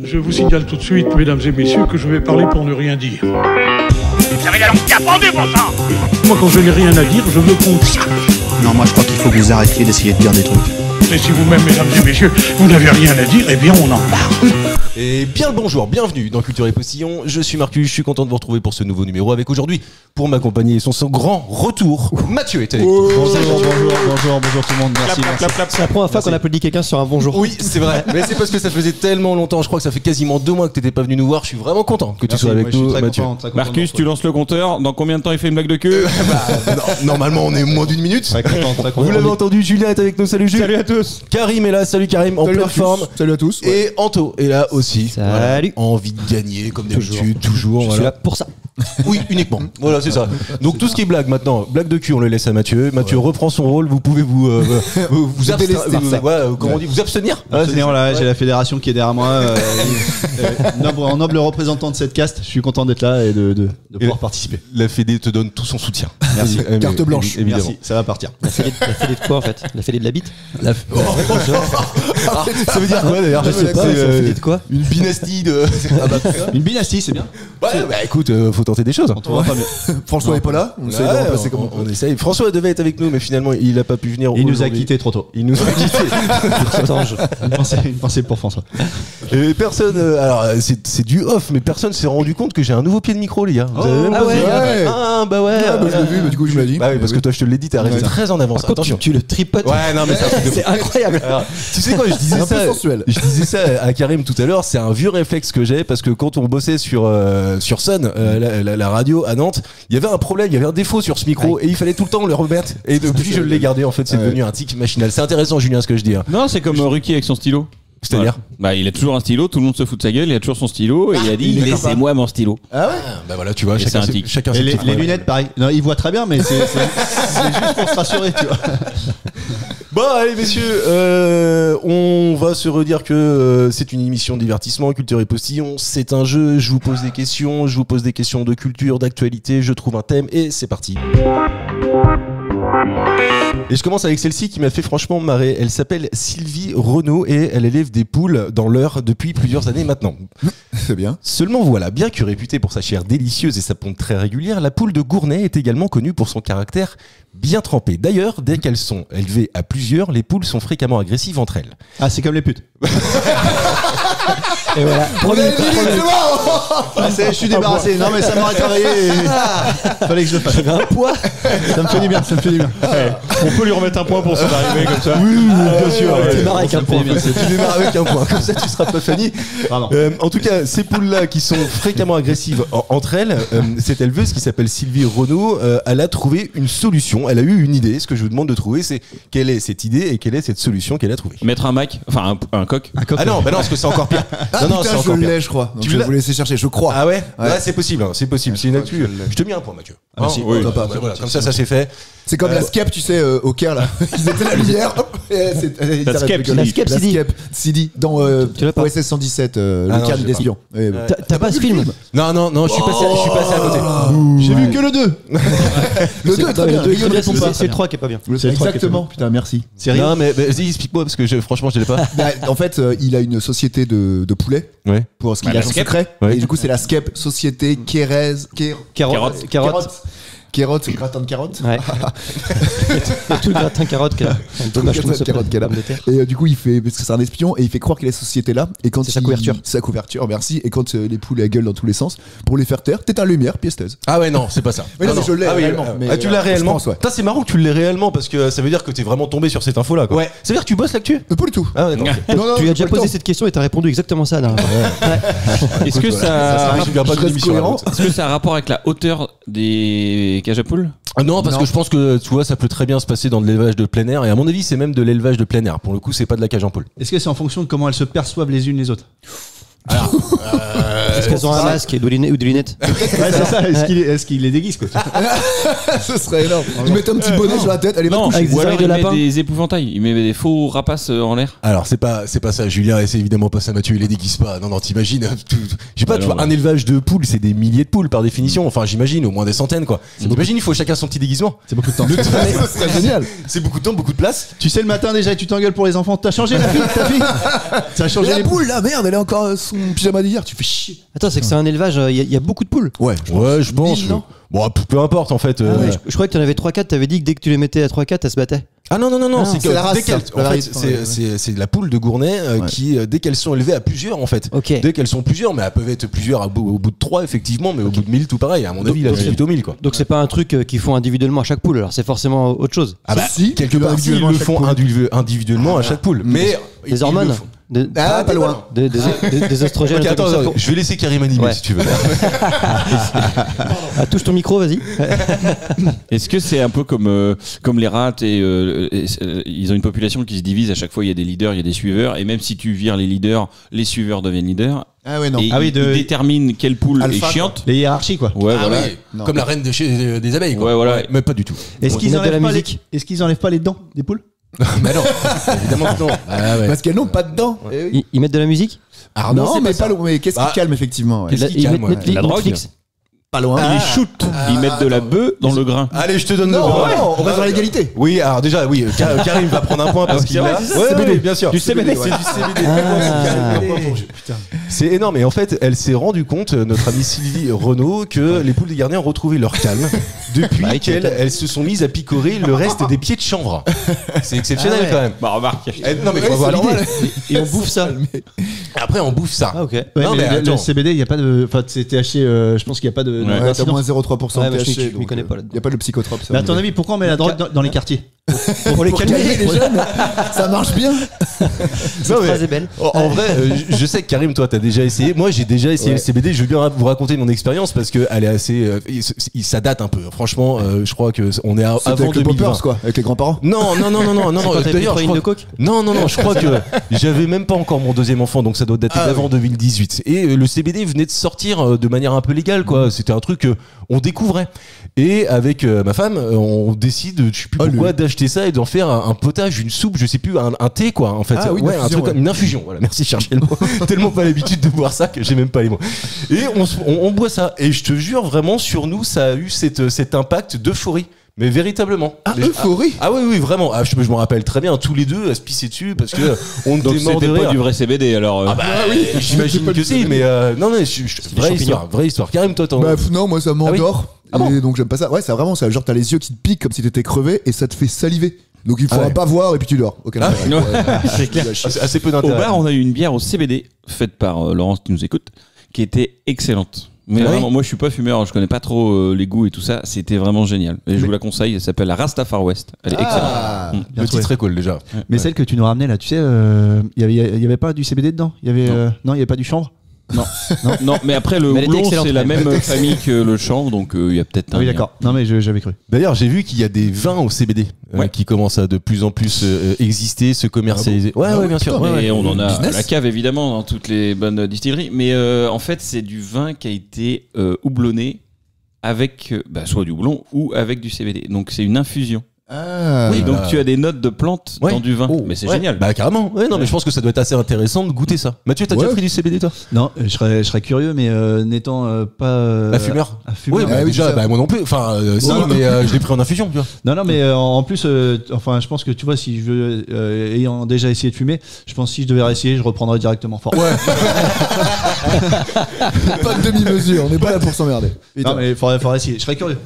Je vous signale tout de suite, mesdames et messieurs, que je vais parler pour ne rien dire. Vous avez la langue qui a pendu, bon sang. Moi, quand je n'ai rien à dire, je me consacre. Non, moi je crois qu'il faut que vous arrêtiez d'essayer de dire des trucs. Et si vous-même, mesdames et messieurs, vous n'avez rien à dire, eh bien, on en parle. Et bien le bonjour, bienvenue dans Culture et Postillon. Je suis Marcus, je suis content de vous retrouver pour ce nouveau numéro avec aujourd'hui, pour m'accompagner, son grand retour, Mathieu est avec nous. Bonjour tout le monde, merci. C'est la première fois qu'on applaudit quelqu'un sur un bonjour. Oui, c'est vrai, mais c'est parce que ça faisait tellement longtemps, je crois que ça fait quasiment 2 mois que t'étais pas venu nous voir, je suis vraiment content que tu sois avec nous, Mathieu. Marcus, tu lances le compteur, dans combien de temps il fait une blague de queue? Normalement on est moins d'1 minute. Très content. Vous l'avez entendu, Julien est avec nous, salut Jules. Salut à tous. Karim est là, salut Karim, en pleine forme. Salut à tous. Et Anto est là aussi. Salut. Voilà. Envie de gagner, comme d'habitude, toujours. Je suis là pour ça. Oui, uniquement. Voilà, c'est ça. Donc tout ce qui est blague maintenant, blague de cul, on le laisse à Mathieu. Mathieu reprend son rôle. Vous pouvez vous abstenir. Là, j'ai la fédération qui est derrière moi. En noble représentant de cette caste, je suis content d'être là et de pouvoir participer. La Fédé te donne tout son soutien. Merci. Carte blanche. Évidemment. Merci, ça va partir. La fédé de quoi en fait? La fédé de la bite? Ça veut dire quoi d'ailleurs? Je sais pas, c'est la fédé de quoi? Une dynastie de. Une dynastie, c'est bien. Ouais, bah écoute, faut tenter des choses. On trouvera pas mieux. François n'est pas là, on essaie de remplacer comme on essaye. François devait être avec nous, mais finalement il a pas pu venir. Il nous a quittés trop tôt. Il nous a quittés. Une pensée pour François. Et personne, alors c'est du off, mais personne s'est rendu compte que j'ai un nouveau pied de micro, les gars. Vous avez même pas vu? Ah bah ouais. je l'ai vu, mais du coup je me l'ai dit. Bah oui, parce que toi je te l'ai dit, t'es arrivé très en avance. Attention. Tu le tripotes. Ouais, non mais c'est incroyable. Alors, tu sais quoi, je disais un peu ça. sensuel. Je disais ça à Karim tout à l'heure. C'est un vieux réflexe que j'ai parce que quand on bossait sur Sun, la radio à Nantes, il y avait un problème, il y avait un défaut sur ce micro et il fallait tout le temps le remettre. Et depuis je l'ai gardé. En fait, c'est devenu un tic machinal. C'est intéressant, Julien, ce que je dis. Hein. Non, c'est comme Ruki avec son stylo. C'est-à-dire Bah il a toujours un stylo, tout le monde se fout de sa gueule, il a toujours son stylo et il a dit laissez-moi mon stylo. Ah ouais. Bah voilà, tu vois, chacun c'est un tic. chacun Et ses les petits lunettes, pareil. Non, il voit très bien, mais c'est juste pour se rassurer, tu vois. Bon allez messieurs, on va se redire que c'est une émission de divertissement, Culture et Postillon, c'est un jeu, je vous pose des questions, de culture, d'actualité, je trouve un thème et c'est parti. Et je commence avec celle-ci qui m'a fait franchement marrer. Elle s'appelle Sylvie Renaud et elle élève des poules dans l'Eure depuis plusieurs années maintenant. C'est bien. Seulement voilà, bien que réputée pour sa chair délicieuse et sa ponte très régulière, la poule de Gournay est également connue pour son caractère bien trempé. D'ailleurs, dès qu'elles sont élevées à plusieurs, les poules sont fréquemment agressives entre elles. Ah, c'est comme les putes. Et voilà. Je suis débarrassé. Non, mais ça m'aurait travaillé. Fallait que je le fasse. J'avais un poids. Ça me fait du bien. On peut lui remettre un point pour son arrivée comme ça. Oui, bien sûr. Tu démarres avec un point. Tu démarres avec un point, comme ça tu seras pas Fanny. En tout cas, ces poules-là qui sont fréquemment agressives entre elles, cette éleveuse qui s'appelle Sylvie Renaud, elle a trouvé une solution, elle a eu une idée. Ce que je vous demande de trouver, c'est quelle est cette idée et quelle est cette solution qu'elle a trouvée. Mettre un Mac, enfin un coq. Ah non, bah non, parce que c'est encore pire. Ah Non, putain, c'est je encore pire. l'ai, je crois. Donc Tu je vais l'as vous laisser chercher, je crois. Ah ouais, ouais, c'est possible, c'est une actu. Je te mets un point, Mathieu. Merci. Oui, Toi pas. voilà, comme ça c'est fait. C'est comme la Skep, tu sais, au Caire là. Ils étaient la lumière. Hop, La Skep CD dans OSS 117, le Caire des espions. T'as pas ce film? Non, je suis passé à côté. J'ai vu que le 2. Le 2 est très bien. C'est le 3 qui est pas bien. Exactement. Putain, merci. Non, mais vas-y, explique-moi parce que franchement, je l'ai pas. En fait, il a une société de poulets. Ouais. Pour ce qu'il la a en Skep. secret. Ouais. Et du coup, c'est la Skep Société Carotte. Carotte, gratin de carotte. Ouais. Tout le gratin carotte qu'elle a. Dommage que ça carotte qu'elle a. Et du coup, il fait, parce que c'est un espion, et il fait croire qu'il est cette société-là. Et quand c'est sa couverture. Sa couverture, merci. Et quand les poules elles gueulent dans tous les sens, pour les faire taire, t'éteins la lumière, pièce-taise. Ah ouais, non, c'est pas ça. Mais non, mais je l'ai réellement. Ah, tu l'as réellement? Je pense, ouais. Putain, c'est marrant que tu l'aies réellement parce que ça veut dire que t'es vraiment tombé sur cette info là, quoi. Ouais. Ça veut dire que tu bosses l'actu? Pas du tout. Ah ouais, d'accord. Non, Tu lui as j'ai déjà pas le posé temps. cette question et t'as répondu exactement ça. Est-ce que ça Je viens pas de l'émission. est-ce que ça a un rapport avec la hauteur des cages à poules? Non, parce que je pense que tu vois, ça peut très bien se passer dans de l'élevage de plein air. Et à mon avis, c'est même de l'élevage de plein air. Pour le coup, c'est pas de la cage en poule. Est-ce que c'est en fonction de comment elles se perçoivent les unes les autres? Est-ce qu'elles ont un masque et des lunettes? Ouais, c'est ça. Est-ce qu'il les déguise, quoi? Ce serait énorme. Ils mettent un petit bonnet sur la tête, allez, va te Non, coucher. Avec des ou alors oreilles il de met lapin. des épouvantails, il met des faux rapaces en l'air. Alors, c'est pas ça, Julien, et c'est évidemment pas ça, Mathieu, il les déguise pas. Non, t'imagines. Je sais pas, tu vois, un élevage de poules, c'est des milliers de poules par définition. Enfin, j'imagine, au moins des centaines, quoi. T'imagines, il faut chacun son petit déguisement. C'est beaucoup de temps. Ce serait génial. C'est beaucoup de temps, beaucoup de place. Tu sais, le matin déjà, tu t'engueules pour les enfants. T'as changé ta fille? Ça a changé La les poule là, merde, elle est encore son pyjama d'hier, tu fais chier. Attends, c'est que c'est un élevage, il y a beaucoup de poules. Ouais, je pense. non Bon, peu importe en fait. Je croyais que tu en avais 3-4, t'avais dit que dès que tu les mettais à 3-4, elles se battaient. Ah non, c'est que c'est la race, dès qu'elles- ça, la en fait, variété. c'est la poule de Gournay qui, dès qu'elles sont élevées à plusieurs, en fait. Ok. Dès qu'elles sont plusieurs, mais elles peuvent être plusieurs au bout de 3, effectivement, mais au bout de 1000, tout pareil. À mon avis, là, donc c'est c'est- plutôt 1000, quoi. Donc c'est pas un truc qu'ils font individuellement à chaque poule, alors c'est forcément autre chose. Ah bah, Si, quelque part, si, ils individuellement à le chaque font poule. individuellement à chaque poule. Mais ils Des le hormones font. Ah, pas loin. Des oestrogènes. Ok, un truc attends, comme ça attends, pour- je vais laisser Karim animer Ouais. si tu veux. Ah, touche ton micro, vas-y. Est-ce que c'est un peu comme les rats et ils ont une population qui se divise à chaque fois, il y a des leaders, il y a des suiveurs, et même si tu vires les leaders, les suiveurs deviennent leaders. Ah ouais, non. Et oui, ils de- déterminent quelle poule Alpha, est chiante. Les hiérarchies, quoi. Ouais, Ah voilà. oui, Non. comme la reine des abeilles, quoi. Ouais, voilà. Mais pas du tout. Est-ce Ils qu'ils mettent de la enlèvent pas musique. Est-ce qu'ils enlèvent pas les dents des poules? Mais non, évidemment que non. Ah ouais. Parce qu'elles n'ont pas de dents. Eh oui. Ils mettent de la musique. Ah Non, c'est mais ça. pas loin. Mais qu'est-ce Bah, qui calme, effectivement. Ouais. Qu'est-ce qui Ils calme, mettent ouais. La drogue. Netflix. Pas loin. Ils shootent. Ils mettent de la bœuf dans le grain. Allez, je te donne le Non, droit. non, on reste dans l'égalité. Oui, alors déjà, oui, Karim va prendre un point parce qu'il a. Ouais, bien sûr. Du CBD. C'est du CBD. Ah. C'est énorme. Et en fait, elle s'est rendue compte, notre amie Sylvie Renaud, que les poules des gardiens ont retrouvé leur calme depuis qu'elles se sont mises à picorer le reste des pieds de chanvre. C'est exceptionnel Ah ouais. quand même. Bah remarque. Non, mais faut Ouais, avoir c'est l'idée. normal. Et on bouffe ça. Après, on bouffe ça. Ah, ok. Ouais, Non, mais le attends. CBD, il n'y a pas de. Enfin, c'est THC, je pense qu'il n'y a pas de. Ouais. Ouais, t'as d'incidence. moins 0,3% Ouais, de mais je THC. m'y connais pas là-dedans. Il n'y a pas de psychotrope. ça. Mais à ton avis, pourquoi on met la drogue dans les quartiers? Pour les Pour calmer les jeunes, ça marche bien. Cette phrase est belle. En vrai, je sais que Karim, toi, t'as déjà essayé. Moi, j'ai déjà essayé Ouais. le CBD. Je veux bien vous raconter mon expérience parce que elle est assez. Ça date un peu. Franchement, je crois que on est C'était avant avec le 2020. Poppers, quoi, avec les grands-parents. Non. Quand t'avais pris D'ailleurs, je 3 lignes crois de coke. Non, je crois que j'avais même pas encore mon deuxième enfant, donc ça doit dater Ah d'avant 2018. Et le CBD venait de sortir de manière un peu légale, quoi. C'était un truc qu'on découvrait. Et avec ma femme, on décide, je sais plus pourquoi, d'acheter ça et d'en faire un potage, une soupe, je sais plus, un thé, quoi, en fait. Ah oui, une ouais, un infusion, truc ouais. comme une infusion. Voilà, merci, chercher le mot. Tellement pas l'habitude de boire ça que j'ai même pas les mots. Et on boit ça. Et je te jure, vraiment, sur nous, ça a eu cet impact d'euphorie. Mais véritablement. Ah, Mais- euphorie. Ah oui, vraiment. Ah, je me rappelle très bien, tous les deux à se pisser dessus parce que on Donc était mort de c'était pas rire. du vrai CBD alors. Ah bah oui, j'imagine que si, mais non, vraie histoire. Karim, toi, t'en. Bah, non, moi ça m'endort. Ah bon Et donc j'aime pas ça. Ouais, c'est vraiment ça. Genre, t'as les yeux qui te piquent comme si t'étais crevé et ça te fait saliver. Donc il faudra ouais. pas voir et puis tu dors. Ok, Ah, non, ouais. C'est clair. assez peu Au d'intérêt. bar, on a eu une bière au CBD faite par Laurence qui nous écoute, qui était excellente. Mais Ah oui vraiment, moi je suis pas fumeur, je connais pas trop les goûts et tout ça. C'était vraiment génial. Et je vous la conseille. Elle s'appelle la Rasta Far West. Elle est Ah, excellente. Le titre est cool déjà. Mais celle que tu nous ramenais là, tu sais, il y avait pas du CBD dedans? Il y avait non, il y avait pas du chanvre? Non, mais après le Mais elle était houblon excellente, c'est la quand même. même famille que le chanvre, donc il y a peut-être Ah un oui, lien. d'accord. Non, mais j'avais cru. D'ailleurs, j'ai vu qu'il y a des vins au CBD Ouais. qui commencent à de plus en plus exister, se commercialiser. Ouais, bien sûr. Et on en a à Business. la cave évidemment dans toutes les bonnes distilleries. Mais en fait, c'est du vin qui a été houblonné avec soit du houblon ou avec du CBD. Donc c'est une infusion. Ah, Oui, donc tu as des notes de plantes Ouais. dans du vin. Oh, Mais c'est ouais. génial. Bah carrément. Ouais, non, mais je pense que ça doit être assez intéressant de goûter ça. Mathieu, t'as déjà Ouais. pris du CBD toi? Non, je serais curieux, mais n'étant pas. La fumeur. Un fumeur. Oui, bah, oui, déjà, c'est ça. moi non plus. Enfin, si, Non. mais je l'ai pris en infusion, tu vois. Non, mais en plus, enfin, je pense que tu vois, si je veux, ayant déjà essayé de fumer, je pense que si je devais réessayer, je reprendrais directement fort. pas de demi-mesure. On n'est pas là pour s'emmerder. Non, mais faudrait essayer. Je serais curieux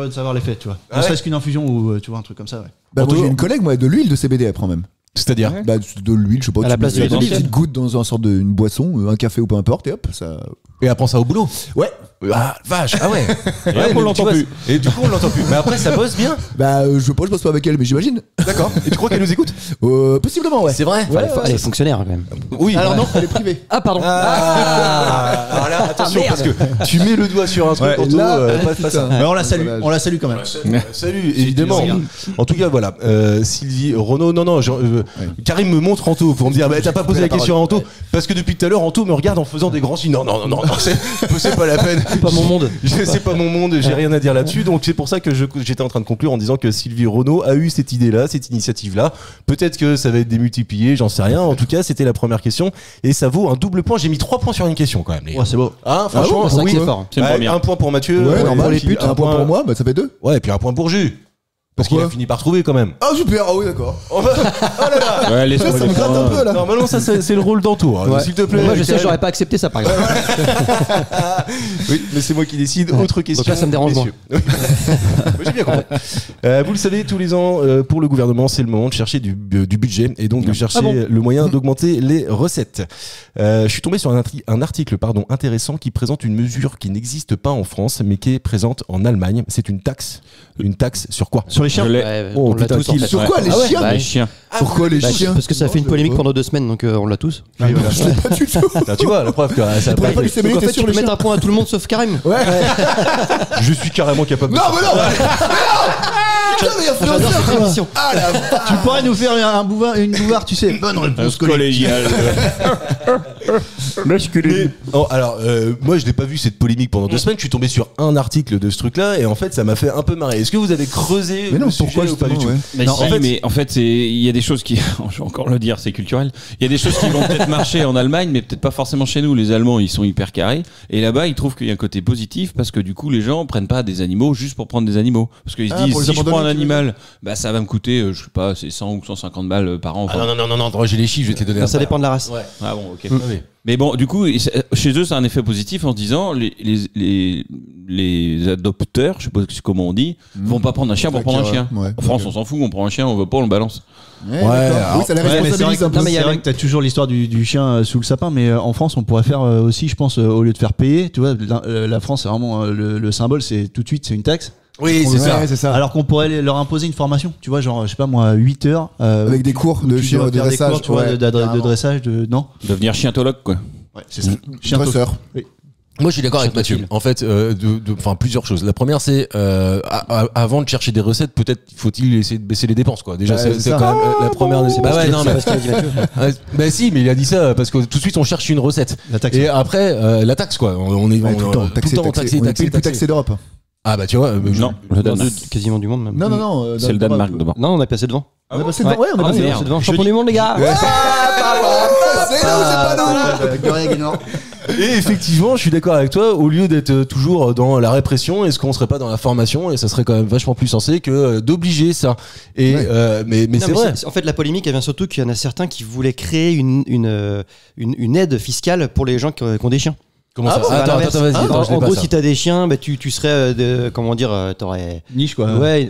de savoir l'effet, tu vois. Ah Ne ouais serait-ce qu'une infusion ou tu vois un truc comme ça, ouais. Bah, moi j'ai une collègue, moi, de l'huile de CBD, elle prend même. C'est-à-dire. Bah, de l'huile, je sais pas. À la tu place mets de l'huile une petite goutte dans un sorte d'une boisson, un café ou peu importe, et hop, ça. Et apprend ça au boulot. Ouais. Ah, vache. Ah ouais. Et après, on mais l'entend tu vois, plus. Et du coup, on l'entend plus. Mais après, ça bosse bien. Bah, je bosse pas avec elle, mais j'imagine. D'accord. Et tu crois qu'elle nous écoute? Possiblement, ouais. C'est vrai. Ouais, Elle est fonctionnaire quand même. Oui. Alors non, elle est privée. Ah, pardon. Alors là, attention, parce que tu mets le doigt sur un truc, Ouais, Anto, pas ça. Mais on la salue quand même. Salut, évidemment. En tout cas, voilà. Sylvie, Renaud, non, Karim me montre Anto pour me dire, bah, t'as pas posé la question à Anto, parce que depuis tout à l'heure, Anto me regarde en faisant des grands signes. Non, c'est pas la peine. C'est pas mon monde. C'est pas mon monde, j'ai rien à dire là-dessus. Donc c'est pour ça que j'étais en train de conclure en disant que Sylvie Renaud a eu cette idée-là, cette initiative-là. Peut-être que ça va être démultiplié, j'en sais rien. En tout cas, c'était la première question et ça vaut un double point. J'ai mis 3 points sur une question quand même. Les gars. Ouais, c'est beau. Hein, franchement, c'est vrai que oui. c'est fort. C'est une Ouais, première. un point pour Mathieu. Ouais, normal. puis Un point pour moi, bah ça fait 2. Ouais, et puis un point pour Jus. Parce qu'il Pourquoi a fini par trouver quand même. Ah super, ah oui d'accord. Oh là là. Ouais, laisse-moi Ça me les gratte un peu là. Normalement, ça c'est le rôle d'Anto. Hein. Ouais. S'il te plaît. Moi, je sais, Michael. j'aurais pas accepté ça, par exemple. Oui, mais c'est moi qui décide. Autre question. Donc là, ça me dérange moins. messieurs. Moi, j'ai bien compris. Vous le savez, tous les ans, pour le gouvernement, c'est le moment de chercher du budget et donc de chercher le moyen d'augmenter les recettes. Je suis tombé sur un article intéressant qui présente une mesure qui n'existe pas en France, mais qui est présente en Allemagne. C'est une taxe. Une taxe sur quoi? Sur les chiens. Oh, On l'a putain, tous, en qu'il- fait. Sur quoi les Ah ouais, chiens bah, Les chiens. Pourquoi les chiens Parce que ça fait une polémique pendant 2 semaines, donc on l'a tous. Je l'ai pas du tout. Putain, tu vois, la preuve que ça Pourquoi pas du Donc en CBD fait, tu sur peux les mettre chiens? un point à tout le monde sauf Karim. Ouais. Je suis carrément capable de Non ça. mais non. Putain mais J'adore cette influenceur. émission. Ah la Tu pourrais nous faire une bouvard, tu sais. Bonne réponse Collégial. Mais, alors, moi je n'ai pas vu cette polémique pendant 2 semaines. Je suis tombé sur un article de ce truc-là et en fait ça m'a fait un peu marrer. Est-ce que vous avez creusé Mais non, le sujet pourquoi ou pas du tout? justement, ouais. Mais, Non, si, en fait- mais en fait, il y a des choses qui, je vais encore le dire, c'est culturel. Il y a des choses qui vont peut-être marcher en Allemagne, mais peut-être pas forcément chez nous. Les Allemands, ils sont hyper carrés. Et là-bas, ils trouvent qu'il y a un côté positif parce que du coup, les gens prennent pas des animaux juste pour prendre des animaux. Parce qu'ils se disent, pour les si je prends un abandonner, tu veux animal, bah, ça va me coûter, je sais pas, c'est 100 ou 150 balles par an. Ah non, j'ai les chiffres, je vais te les donner. Ça dépend de la race. Ouais. Ah bon, ok. Ah oui. Mais bon, du coup, chez eux, c'est un effet positif en se disant les adopteurs, je sais pas comment on dit, vont pas prendre un chien pour prendre un chien. Ouais. En France, on s'en fout, on prend un chien, on veut pas, on le balance. Ouais, Ouais, d'accord. alors- Oui, ça les Ouais, mais c'est vrai responsabilise un que, peu. Non, mais il y a c'est vrai même- que t'as toujours l'histoire du chien sous le sapin, mais en France, on pourrait faire aussi, je pense, au lieu de faire payer, tu vois, la France, c'est vraiment le symbole, c'est tout de suite, c'est une taxe. Oui, c'est ça. Ouais, c'est ça. Alors qu'on pourrait leur imposer une formation, tu vois, genre, je sais pas moi, 8 heures. Avec des cours de tu chien, dois de faire des dressage. cours, tu vois, ouais, de carrément. dressage, non? Devenir chientologue, quoi. Ouais, c'est ça. Dresseur. Moi, je suis d'accord avec Mathieu. En fait, plusieurs choses. La première, c'est avant de chercher des recettes, peut-être faut-il essayer de baisser les dépenses, quoi. Déjà, Ouais, c'est c'est ça. quand même la première. Bah ouais, non, mais C'est pas ce qu'il a dit, Mathieu. bah si, mais il a dit ça parce que tout de suite on cherche une recette. La taxe. Et après, la taxe, quoi. On est Ouais, tout le temps taxé, taxé. On est le plus taxé d'Europe. Ah bah tu vois, Non, le Danemark. Quasiment du monde, même. Non, non, non. C'est le Danemark d'abord. Non, on a passé devant. On est passé devant. Ouais, on est Ah, passé merde, devant. c'est devant. Champion du monde, les gars. C'est nous. et effectivement, je suis d'accord avec toi. Au lieu d'être toujours dans la répression, est-ce qu'on serait pas dans la formation? Et ça serait quand même vachement plus sensé que d'obliger ça. Et Ouais. mais Non, c'est vrai. En fait, la polémique, elle vient surtout qu'il y en a certains qui voulaient créer une aide fiscale pour les gens qui ont des chiens. Comment Ah ça bon, à Attends, l'inverse. vas-y. En je l'ai pas, gros, ça. si t'as des chiens, bah, tu serais, comment dire, t'aurais. Niche, quoi. Ouais.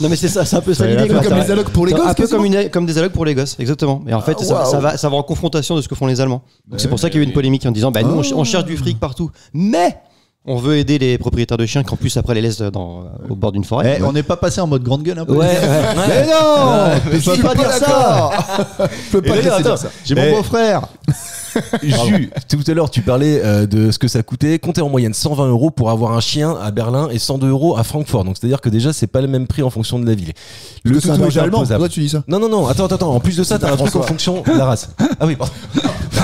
Non, mais c'est ça, c'est un peu ça l'idée. Un peu quoi. comme les allocs pour les Un gosses. peu quasiment. comme des allocs pour les gosses, exactement. Et en fait, Ah, ça waouh. va en confrontation de ce que font les Allemands. Donc c'est pour ça qu'il y a eu une polémique en disant, bah nous, on cherche du fric partout, mais on veut aider les propriétaires de chiens qui en plus après les laissent au bord d'une forêt. On n'est pas passé en mode grande gueule un peu. Ouais, ouais. Mais non, je je peux peux pas pas dire dire ça. ça. Je peux pas Et te d'ailleurs, laisser dire attends. ça. J'ai mon beau-frère. Jus, tout à l'heure tu parlais de ce que ça coûtait. Comptez en moyenne 120 € pour avoir un chien à Berlin et 102 € à Francfort. Donc c'est-à-dire que déjà c'est pas le même prix en fonction de la ville. Le c'est un toutou est berger allemand. imposable. Pourquoi tu dis ça? Non, attends. En plus de ça, t'as un truc en François. fonction de la race. Ah oui, pardon.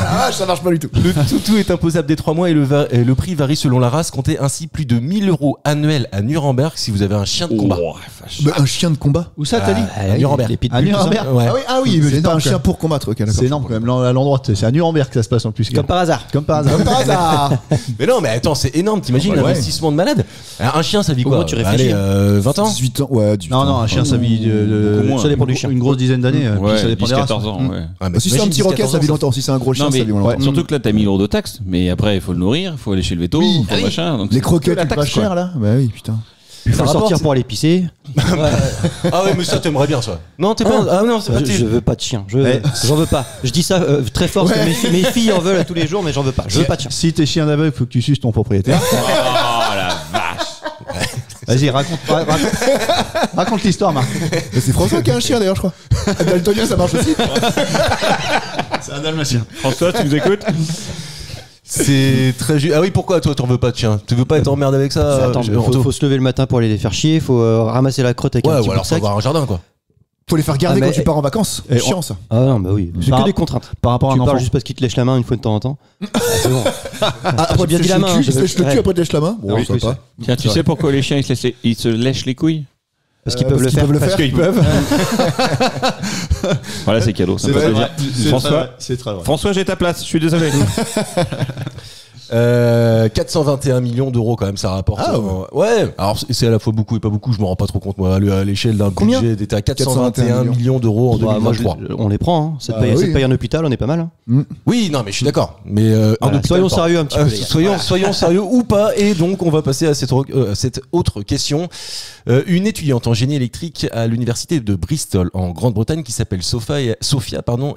Ah, ça marche pas du tout. Le toutou est imposable dès 3 mois et le prix varie selon la race. Comptez ainsi plus de 1000 € annuels à Nuremberg si vous avez un chien de combat. Oh, vache. Mais un chien de combat. Où ça, t'as dit À Nuremberg. Les À pitbulls, tout ça. Nuremberg. Ouais. Ah oui, mais C'est c'est pas un énorme, chien quand pour combattre. Ok, d'accord. C'est énorme quand même, là, à l'endroit. C'est à Nuremberg que ça se passe en plus. Comme par hasard. Comme par hasard. Comme par hasard. Mais non, mais attends, c'est énorme. T'imagines Ouais. l'investissement de malade? Un chien, ça vit Au quoi? moins, tu réfléchis. Allez, 20 ans? 18 ans. Ouais, 18 Non, ans. non, un chien, ça vit Beaucoup moins. Ça dépend du chien. une grosse dizaine d'années. puis Ouais, ça dépend des races. 10-14 ans, ouais. Ah, mais Si c'est un t'imagines, petit roquet, 14 ça vit ans, longtemps. Si c'est un gros chien, Non, ça mais vit longtemps. surtout que là, t'as 1000 € de taxes, mais après, il faut le nourrir, il faut aller chez le veto, il faut machin. Donc Les c'est croquettes, la c'est pas taxe, quoi. cher là. Bah oui, putain. Il faut Ça sortir rapporte. pour aller pisser. Ah ouais, mais ça, t'aimerais bien ça. Non, t'es pas. Ah non, c'est pas Je veux pas de chien. J'en veux pas. Je dis ça très fort parce que mes filles en veulent tous les jours, mais j'en veux pas. Je veux pas de chien. Si t'es chien d'aveugle, faut que tu suces ton propriétaire. Oh la vache. Vas-y, raconte l'histoire, Marc. Mais c'est François qui a un chien d'ailleurs, je crois. Daltonien, ça marche aussi. C'est un dalmatien. François, tu nous écoutes? C'est très juste. Ah oui, pourquoi toi, t'en veux pas de chien? Tu veux pas être emmerdé avec ça? Attends, faut se lever le matin pour aller les faire chier. Faut ramasser la crotte avec Ouais, un petit ou bout alors de faut sac. avoir un jardin, quoi. Faut les faire garder Ah, mais- quand tu pars en vacances. Et Chiant ça. Ah non, bah oui. C'est Par- que des contraintes. Par rapport à Tu un enfant. parles juste parce qu'il te lèche la main une fois de temps en temps. Ah, c'est bon. Après, bien dit la main. Je lèche le cul, après tu lèches la main. Bon, Oui, ça oui, va pas. Tiens, tu sais pourquoi les chiens ils se lèchent les couilles? Parce qu'ils peuvent le faire. Parce qu'ils peuvent. Voilà, c'est cadeau. Ça me fait plaisir. François, C'est très vrai. François, j'ai ta place. Je suis désolé. 421 millions d'euros quand même, ça rapporte. Ah ouais. Alors c'est à la fois beaucoup et pas beaucoup, je m'en rends pas trop compte moi. À l'échelle d'un Combien budget d'État, 421 millions d'euros en 2023. On les prend. Hein. Ça te paye un hôpital, on est pas mal. Hein. Oui, non, mais je suis d'accord. Mais Voilà, soyons sérieux un petit peu. Les gars. Soyons sérieux ou pas. Et donc, on va passer à cette autre question. Une étudiante en génie électrique à l'université de Bristol, en Grande-Bretagne, qui s'appelle Sophia,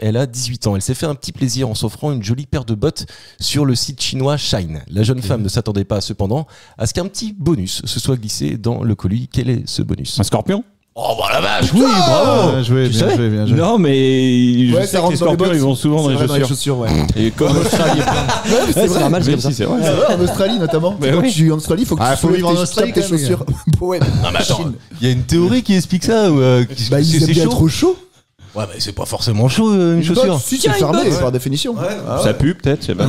elle a 18 ans. Elle s'est fait un petit plaisir en s'offrant une jolie paire de bottes sur le site chinois Shine. La jeune femme ne s'attendait pas, cependant, à ce qu'un petit bonus se soit glissé dans le colis. Quel est ce bonus? Un scorpion? Oh, bah la vache! Oui, bravo! Bien joué, bien joué. Non, mais je sais que les scorpions, ils vont souvent dans les chaussures. ouais. Et comme en Australie. C'est normal, c'est comme ça. C'est vrai. En Australie notamment. Quand tu es en Australie, faut que tu faut vivre en soulèves Australie tes quand même, chaussures. Ouais. Non, mais attends, il y a une théorie qui explique ça ou Bah ils aiment bien trop chaud. Ouais, mais c'est pas forcément chaud une chaussure. Si c'est fermé par définition. Ça pue peut-être, je sais pas.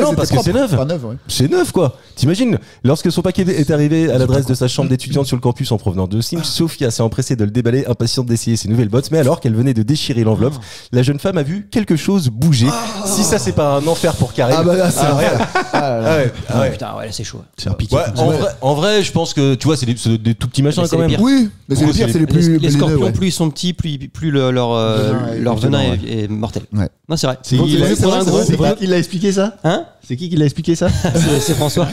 Non, parce que c'est neuf. Pas neuf, ouais. C'est neuf quoi. T'imagines, lorsque son paquet est arrivé à l'adresse de sa chambre d'étudiante sur le campus en provenance de Sims, Sophia s'est empressée de le déballer, impatiente d'essayer ses nouvelles bottes. Mais alors qu'elle venait de déchirer l'enveloppe, la jeune femme a vu quelque chose bouger. Si ça c'est pas un enfer pour Karim. Ah bah là, c'est ouais. Putain, ouais, là c'est chaud. C'est un piqué. Ouais, en vrai, je pense que tu vois, c'est des tout petits machins Mais c'est quand les même. pires. Oui, mais c'est les pires, c'est les plus. Les scorpions, ouais. plus ils sont petits, plus leur venin est mortel. Ouais. Non, c'est vrai. C'est Pour un gros, qui qui l'a expliqué ça? Hein? C'est qui l'a expliqué ça? C'est François.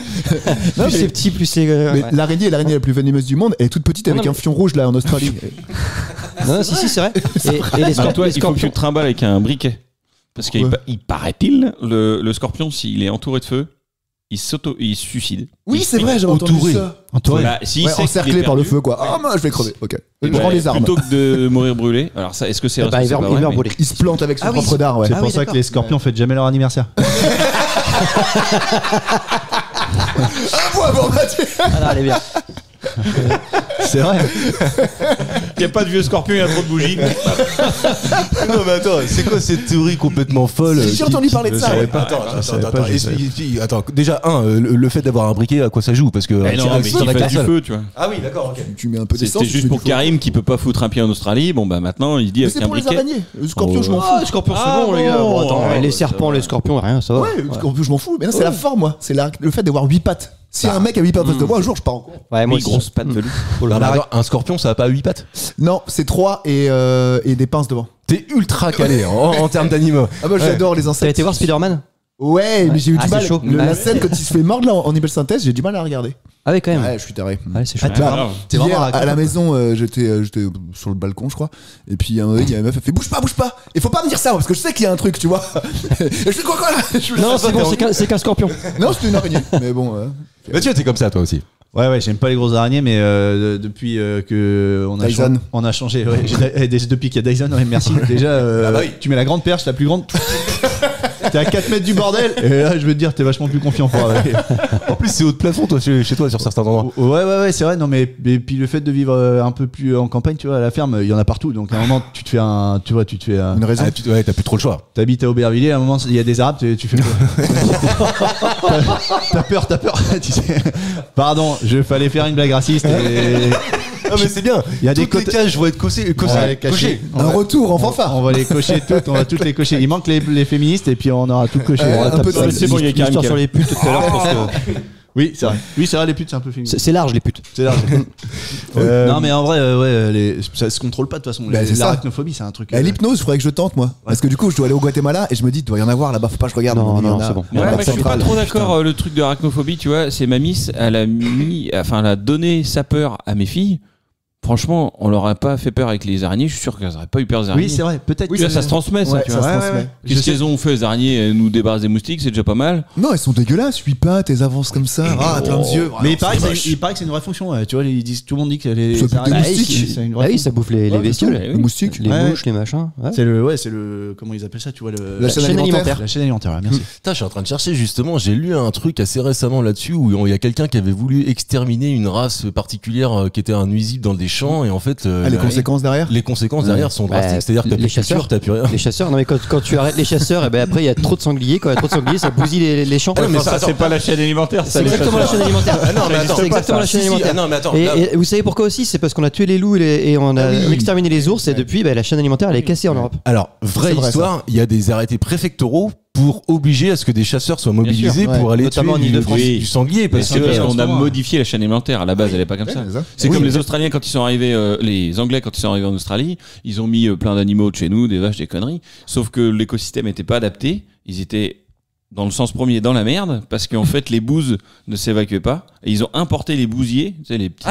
Non, Plus c'est petit, plus c'est. Mais Ouais. l'araignée la plus venimeuse du monde, elle est toute petite avec Non, un fion rouge là en Australie. Non, si, c'est vrai. Et les Alors toi, il faut que tu scorpions. te trimbales avec un briquet. Parce qu'il Ouais. il paraît-il, le scorpion, s'il est entouré de feu, il se suicide. Oui, c'est vrai, j'avais entendu entouré. ça. Entouré. Bah, s'il Ouais, sait qu'il est encerclé par le perdu, feu quoi. Ah, moi je vais crever. Ok. Je bah, prends les armes. Plutôt que de mourir brûlé. Alors ça, est-ce que c'est Bah, il responsable? meurt Ouais, brûlé. Il se plante avec son Ah oui, propre dard, ouais. C'est Ah pour oui, ça que d'accord. les scorpions fêtent jamais leur anniversaire. Ah non, elle est bien. C'est vrai. Il n'y a pas de vieux scorpion, il y a trop de bougies. Non mais attends, c'est quoi cette théorie complètement folle? J'ai entendu parler de ça. savais Ouais. pas. Attends, attends, déjà le fait d'avoir un briquet, à quoi ça joue? Parce que Mais non, mais t'en il as fait qu'un du seul. feu, tu vois. Ah oui, d'accord, ok. Tu mets un peu d'essence. C'était tu juste mets pour du feu. Karim qui peut pas foutre un pied en Australie. Bon bah maintenant il dit Mais avec c'est un pour les briquet. araignées. Le scorpion, Oh, je m'en Ah, fous. les scorpions, c'est Ah bon, les gars. Bon, bon, attends, ouais, les ouais, serpents, les scorpions, rien, ça va. Ouais, le scorpion, je m'en fous. Mais non, c'est la forme, moi. C'est le fait d'avoir 8 pattes. Si un mec a 8 pattes en face de moi, un jour, je pars en cours. Ouais, moi Oui, aussi. grosse patte velues. Non, mais alors, un scorpion, ça a pas 8 pattes? Non, c'est 3 et des pinces devant. T'es ultra calé en termes d'animaux. Ah, moi, j'adore les T'as insectes. été voir Spider-Man? Ouais, mais j'ai eu Ah, du c'est mal. chaud. La Ouais. scène, quand il se fait mordre là, en image synthèse, j'ai du mal à regarder. Ah oui, quand même. Ouais, je suis taré. Ouais, c'est chaud. Ah, t'es vraiment- t'es vraiment Hier, à raccord. la maison, j'étais sur le balcon, je crois. Et puis, à un moment donné, il y a une meuf, elle fait bouge pas. Il faut pas me dire ça, parce que je sais qu'il y a un truc, tu vois. Et je fais quoi là? Non, c'est bon, c'est qu'un scorpion. Non, c'était une araignée. Mais bon. Bah tu vois, t'es comme ça toi aussi. Ouais, j'aime pas les grosses araignées, mais depuis que Dyson. on a changé. Ouais, depuis qu'il y a Dyson, ouais, merci. Déjà, bah oui. tu mets la grande perche, la plus grande. T'es à 4 mètres du bordel. Et là, je veux te dire, t'es vachement plus confiant pour avec. En plus, c'est haut de plafond toi chez toi sur certains endroits. Ouais, c'est vrai. Non, mais puis le fait de vivre un peu plus en campagne, tu vois, à la ferme, il y en a partout. Donc à un moment, tu te fais Une raison. Ah, ouais, t'as plus trop le choix. T'habites à Aubervilliers, à un moment, il y a des Arabes, tu fais quoi? T'as peur. Tu sais. Pardon, fallait faire une blague raciste. Et... Ah mais c'est bien. Il y a des toutes les côtes- cases vont être cochées. coché. Un retour en fanfare. On va les cocher toutes, on va toutes les cocher. Il manque les féministes et puis on aura tout coché. Ouais, On aura un peu tapé. de- C'est bon, il y a Karim L'histoire qui sur a- les putes tout à l'heure, parce que Oui, c'est vrai. Oui, c'est vrai, les putes, c'est un peu féministe. c'est large, les putes. C'est large. Non, mais en vrai, ça se contrôle pas de toute façon. Bah, c'est ça. L'arachnophobie, c'est un truc. L'hypnose, faudrait que je tente, moi. Parce que du coup, je dois aller au Guatemala et je me dis, il doit y en avoir là-bas, faut pas que je regarde. Non, Il y en non, a. c'est bon. Il y en a Ouais, pas mais de je suis pas centrale. trop d'accord. Le truc de arachnophobie, tu vois, c'est ma miss, elle a donné sa peur à mes filles. Franchement, on leur a pas fait peur avec les araignées. Je suis sûr qu'elles n'auraient pas eu peur des araignées. Oui, c'est vrai. Peut-être. Tu vois, ça se transmet, ça, Ouais, tu ça vois. se transmet. Qu'est-ce qu'elles ont fait, les araignées? Elles nous débarrassent des moustiques, c'est déjà pas mal. Non, elles sont dégueulasses, 8 pattes, elles avancent comme ça. Ah, plein de yeux. Mais il paraît que c'est une vraie fonction. Ouais. Tu vois, tout le monde dit que les Ça pique des araignées, moustiques. c'est une Ah vraie oui, fonction. ça bouffe les Ouais, bestioles. c'est tout. Les moustiques. Les Ouais. mouches, les machins. Ouais. C'est le comment ils appellent ça, tu vois, La chaîne alimentaire. la chaîne alimentaire. Ouais, merci. Putain, je suis en train de chercher justement, j'ai lu un truc assez récemment là-dessus où il y a quelqu'un qui avait voulu exterminer une race particulière qui était un nuisible dans des champs et en fait Les conséquences derrière. les conséquences derrière sont Bah, drastiques, c'est-à-dire que t'as les plus de culture, chasseurs. t'as plus rien. Les chasseurs, non mais quand tu arrêtes les chasseurs, et ben après il y a trop de sangliers. Quand il y a trop de sangliers, ça bousille les champs. Ah non, mais ça, c'est pas la chaîne alimentaire, C'est exactement la chaîne alimentaire. Ah non, mais attends, c'est exactement la chaîne alimentaire. non mais attends, Et, là- et vous savez pourquoi aussi? C'est parce qu'on a tué les loups et on a exterminé les ours et depuis la chaîne alimentaire elle est cassée en Europe. Alors, vraie C'est vrai, histoire, il y a des arrêtés préfectoraux pour obliger à ce que des chasseurs soient mobilisés sûr, pour aller notamment tuer en Île-de-France. du sanglier. Parce C'est parce que qu'on a modifié la chaîne alimentaire. À la base, elle est pas comme ça. C'est comme les Australiens quand ils sont arrivés, les Anglais quand ils sont arrivés en Australie, ils ont mis plein d'animaux de chez nous, des vaches, des conneries. Sauf que l'écosystème était pas adapté. Ils étaient dans le sens premier dans la merde parce qu'en fait les bouses ne s'évacuaient pas et ils ont importé les bousiers, tu sais les petits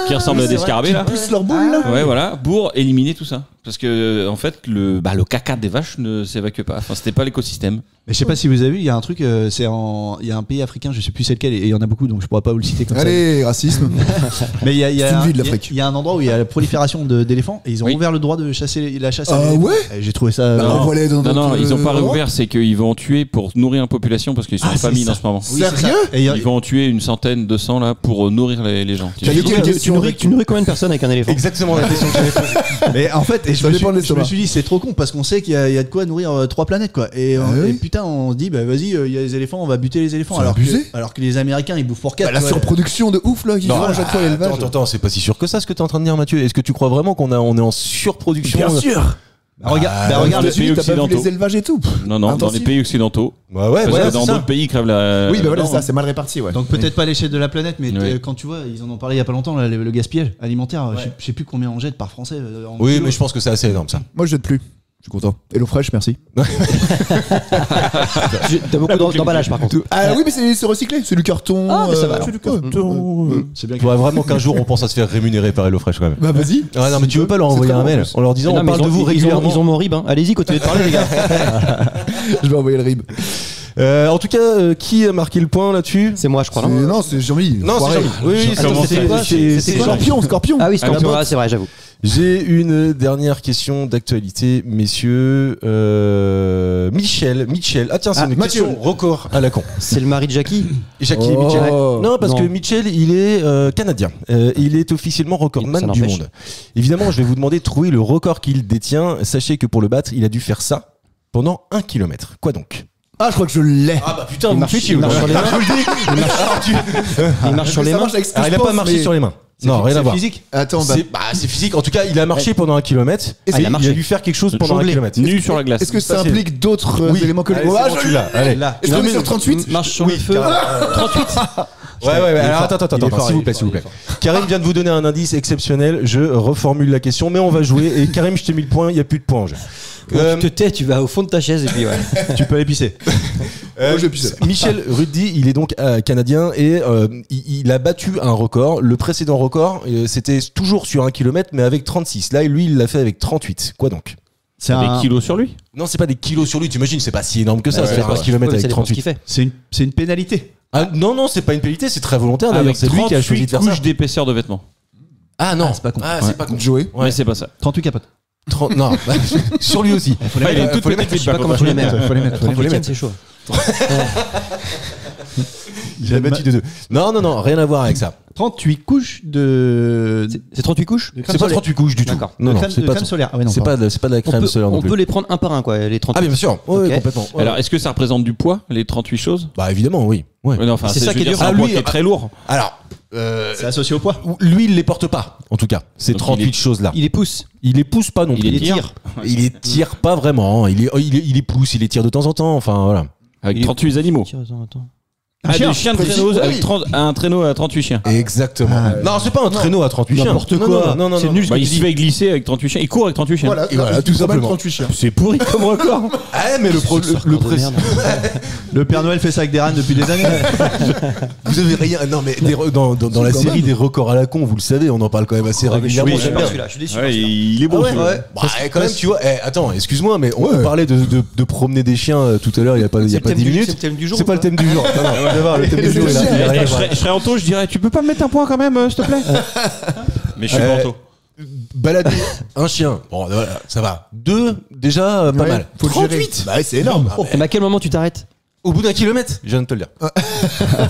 qui ressemblent à des scarabées là. Poussent leur boule là. Ouais voilà, pour éliminer tout ça. Parce que en fait le caca des vaches ne s'évacue pas. Enfin c'était pas l'écosystème. Mais je sais pas si vous avez vu, il y a un truc, il y a un pays africain, je sais plus c'est lequel, et il y en a beaucoup, donc je pourrais pas vous le citer comme Allez, racisme. ça. Mais il y a C'est une ville, l'Afrique. il y a un endroit où il y a la prolifération d'éléphants et ils ont ouvert le droit de chasser la chasse. Ah ouais. Et j'ai trouvé ça. Bah, envoie-les dans Non, d'autres, ils ont pas endroits. réouvert, c'est qu'ils vont en tuer pour nourrir une population parce qu'ils sont en c'est famine ça. en ce moment. Oui, c'est ça. Sérieux Et Ils vont en tuer une centaine, 200 là pour nourrir les gens. T'as dit que Tu nourris combien de personnes avec un éléphant? exactement la question que j'avais posée. Mais en fait, et Ça dépend de je l'estomac. me suis dit, c'est trop con parce qu'on sait qu'il y a de quoi nourrir 3 planètes quoi. Et oui. putain, on se dit, bah vas-y, il y a les éléphants, on va buter les éléphants. C'est abusé. Alors que les Américains ils bouffent pour 4. Bah, la surproduction de ouf là qui Non, font à chaque fois l'élevage. attends, c'est pas si sûr que ça ce que t'es en train de dire, Mathieu. Est-ce que tu crois vraiment on est en surproduction? Bien sûr. Regarde, dans regarde les Tu pays t'as pas vu occidentaux. les élevages et tout. Non, dans les Intensif. pays occidentaux. Bah ouais, Parce voilà, que dans c'est ça. d'autres pays ils crèvent la. Oui, bah voilà, non. c'est ça, c'est mal réparti, ouais. Donc peut-être pas à l'échelle de la planète, mais Oui. quand tu vois, ils en ont parlé il y a pas longtemps, là, le gaspillage alimentaire. Je sais plus combien on jette par Français. En Oui, kilo. mais je pense que c'est assez énorme ça. Moi, je jette plus. Je suis content. Hello Fresh, merci. T'as beaucoup d'emballage par contre. Ah oui, mais c'est recyclé, c'est du carton. Ah, mais ça va, alors. C'est du carton. C'est bien Il faudrait vraiment qu'un jour on pense à se faire rémunérer par HelloFresh quand même. Bah vas-y. Ah non mais tu veux pas leur envoyer très un bon, mail en plus. en leur disant Non, on mais parle de vous ils régulièrement. ont mon rib. Allez-y, continuez de parler les gars. Je vais envoyer le rib. En tout cas, qui a marqué le point là-dessus? C'est moi je crois. Non, c'est Jean-Mi. Non, c'est Jean-Mi. Oui, oui, Attends, c'était quoi C'est Scorpion, Scorpion. Ah oui, Scorpion, Ah, c'est vrai, j'avoue. J'ai une dernière question d'actualité, messieurs. Michel. Ah tiens, c'est une Mathieu. question record à la con. C'est le mari de Jackie. Jackie Oh. Mitchell. Non, parce Non. que Mitchell, il est canadien. Il est officiellement Ça recordman du n'empêche. monde. Évidemment, je vais vous demander de trouver le record qu'il détient. Sachez que pour le battre, il a dû faire ça pendant 1 kilomètre. Quoi donc? Ah, je crois que je l'ai. Ah bah putain, Il marche sur les mains. Il marche sur les Ça main. marche avec ce que Ah, il je a pas pense, marché mais- sur les mains. Non, rien à voir. physique. Attends, bah, C'est physique. En tout cas, il a marché pendant 1 kilomètre. Et il a marché. il a dû faire quelque chose pendant 1 Jongler. kilomètre. Nu sur la glace. est-ce que ça Ça, c'est- implique d'autres Oui. éléments que les. Allez, Ah, c'est bon, je tu l'ai. l'as. Allez. Là. Est-ce qu'on est sur 38? Marche sur le feu. 38. Ouais. Alors attends, Il est fort, s'il vous il plaît, est s'il vous fort, plaît. Karim vient de vous donner un indice exceptionnel. Je reformule la question, mais on va jouer. Et Karim, je t'ai mis le point. Il y a plus de points en jeu. Tu te tais, tu vas au fond de ta chaise et puis ouais. Tu peux aller pisser. Moi, je vais pisser. Michel Ruddy, il est donc canadien et il a battu un record. Le précédent record, c'était toujours sur 1 kilomètre, mais avec 36. Là, lui, il l'a fait avec 38. Quoi donc? C'est Des kilos sur lui. Non, c'est pas des kilos sur lui. T'imagines, c'est pas si énorme que ça. Ouais, c'est faire ouais. 1 kilomètre Ça avec dépend ce qu'il 38. fait. c'est une pénalité. Ah, non, c'est pas une pénalité, c'est très volontaire d'ailleurs. Avec C'est lui qui a choisi de faire ça. couches d'épaisseur de vêtements. Ah non, c'est pas con. c'est pas con. Joey. Mais c'est pas ça. 38 capotes. 30 non, sur lui aussi. Ah, il a une toute faut les petite Je bite sais pas par comment contre. tu les mets. Faut les mettre. Faut les 38, mettre. c'est chaud. J'ai battu de 2. Non, rien à voir avec ça. 38 couches de. C'est 38 couches. C'est pas 38 couches du tout. D'accord. Non, de non, crème, c'est de pas crème solaire. Ah ouais, non, c'est pardon. pas de la crème solaire non On plus. peut les prendre un par un quoi, les 38. Ah bien sûr, ouais, Ok. complètement. Ouais. Alors, est-ce que ça représente du poids, les 38 choses? Bah évidemment, oui. Ouais. Ouais, non, enfin, C'est ça je qui veux est dire, dur. c'est un Ah, poids lui, qui est très lourd. Alors, C'est associé au poids. lui, il les porte pas, en tout cas. Ces Donc, 38 il est- choses-là. Il les pousse. Il les pousse pas non plus. Il les tire. tire. Il les tire pas vraiment. Il les pousse, il les tire de temps en temps. Enfin voilà. Avec Il est- 38 animaux. Attends. Ah, des chiens de traîneau Oui. avec un traîneau à 38 chiens. Exactement. Non, c'est pas un traîneau à 38 chiens. N'importe Non, quoi. Non, C'est nul ce Bah, que il tu se dis. fait glisser avec 38 chiens. Il court avec 38 chiens. Voilà, Et voilà, tout tout simplement. simplement. 38 chiens. C'est pourri comme record. Ah mais le de président. merde. Le Père Noël fait ça avec des rânes depuis des années. Vous avez rien. Non mais dans la Quand série même. des records à la con, vous le savez, on en parle quand même assez régulièrement. Oui, j'aime j'aime bien. bien celui-là. Je suis déçu. Ouais, il est bon. Ah ouais, celui-là. ouais. Bah, quand même, tu vois. Attends, excuse-moi, mais on parlait de promener des chiens tout à l'heure. Il y a pas C'est le 10 thème du- minutes. c'est le thème du jour. C'est ou pas le thème du jour. Non, non, tu vas voir, le thème du jour. il a rien à Je voir. serais Anto, je dirais, tu peux pas me mettre un point quand même, s'il te plaît? Mais je suis pas Anto. Balader un chien. Bon, voilà, ça va. 2, déjà, pas Ouais, mal. faut le gérer. 38. Bah, c'est énorme. Mais à quel moment tu t'arrêtes? Au bout d'un kilomètre, je viens de te le dire.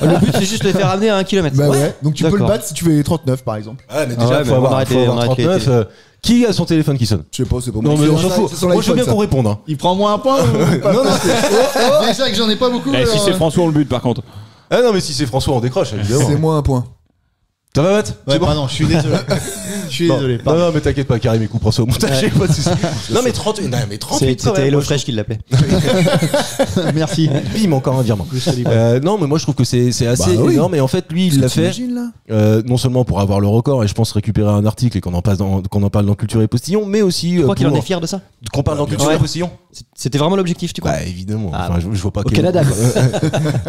Le but c'est juste de les faire ramener à 1 km. Bah ouais. Donc tu peux le D'accord. battre si tu fais 39 par exemple. Ah, mais Ah ouais, déjà, mais faut on avoir arrête faut les- avoir on arrête les 39. Qui a son téléphone qui sonne? Je sais pas, c'est pas Non, moi. mais on C'est s'en sur fout. son Moi, je veux iPhone, bien ça. qu'on réponde. Hein. Il prend moins un point. Non, non, déjà que j'en ai pas beaucoup. Eh, si alors, c'est François, on le but par contre. Ah non, mais si c'est François, on décroche, évidemment. C'est moins un point. Ça va, Matt? Ouais, pardon, je suis désolé. Je suis désolé. Non, mais t'inquiète pas, Karim, écoute, prends ça au montage. Pas de soucis. Non, mais 38 C'était HelloFresh qui l'appelait. Merci. Bim, encore un virement. Non, mais moi je trouve que c'est assez énorme. Et en fait, lui, il l'a fait non seulement pour avoir le record et je pense récupérer un article et qu'on en parle dans Culture et Postillon, mais aussi. Tu crois qu'il en est fier de ça? Qu'on parle dans Culture et Postillon? C'était vraiment l'objectif, tu crois? Bah évidemment. Enfin, je vois pas. Au Canada, quoi.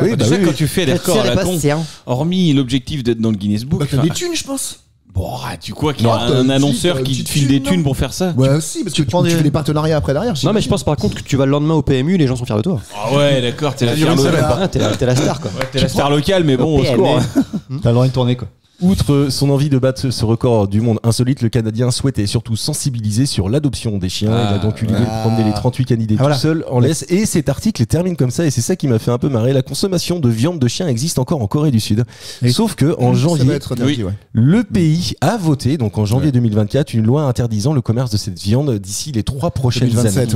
Oui, bah quand tu fais des records à la con, hormis l'objectif d'être dans le Guinness Book. Bah, t'as des thunes, je pense. Bon, tu crois qu'il y a un annonceur qui te file des thunes pour faire ça? Ouais, aussi, parce que tu fais des partenariats après derrière. Non, mais je pense par contre que tu vas le lendemain au PMU, les gens sont fiers de toi. Ah ouais, d'accord, t'es la star, quoi. T'es la star locale, mais bon, au secours. T'as le droit de tourner, quoi. Outre son envie de battre ce record du monde insolite, le Canadien souhaitait surtout sensibiliser sur l'adoption des chiens. Il a donc eu l'idée de promener les 38 canidés tout seul en laisse. Et cet article termine comme ça, et c'est ça qui m'a fait un peu marrer. La consommation de viande de chien existe encore en Corée du Sud. Sauf que en janvier, le pays a voté, donc en janvier 2024, une loi interdisant le commerce de cette viande d'ici les 3 prochaines années.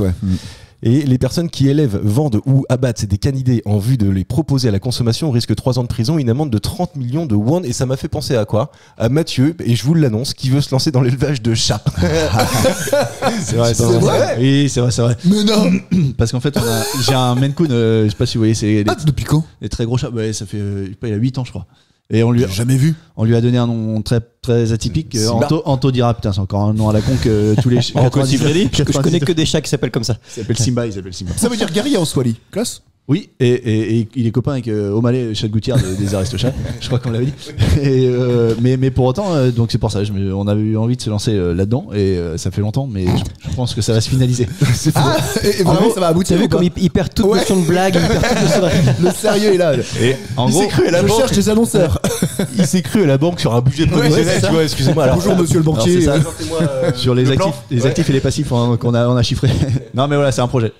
Et les personnes qui élèvent, vendent ou abattent des canidés en vue de les proposer à la consommation risquent 3 ans de prison et une amende de 30 millions de won. Et ça m'a fait penser à quoi? À Mathieu, et je vous l'annonce, qui veut se lancer dans l'élevage de chats. C'est vrai, c'est vrai. Oui, c'est vrai. Mais non. Parce qu'en fait, j'ai un Maine Coon, je sais pas si vous voyez, c'est depuis quand? Des très gros chats. Ouais, ça fait, il a 8 ans, je crois. Et on lui jamais vu. On lui a donné un nom très très atypique. Anto dira, putain, c'est encore un nom à la con que tous les. Je connais que des chats qui s'appellent comme ça. Il s'appelle Simba. Ça veut dire guerrier en Swahili. Classe. Oui, et il est copain avec O'Malley, le chat de Gouttière des Aristochats. Je crois qu'on l'avait dit. Et, mais pour autant, donc c'est pour ça. On avait eu envie de se lancer là-dedans et ça fait longtemps, mais je pense que ça va se finaliser. Et vraiment, ça va aboutir. T'as vu comme il perd toute notion de blague, le sérieux est là. Et en gros, je cherche des annonceurs. Il s'est cru à la banque sur un budget professionnel. Tu vois, excusez-moi. Bonjour, monsieur le banquier. Sur les actifs et les passifs qu'on a chiffrés. Non, mais voilà, c'est un projet.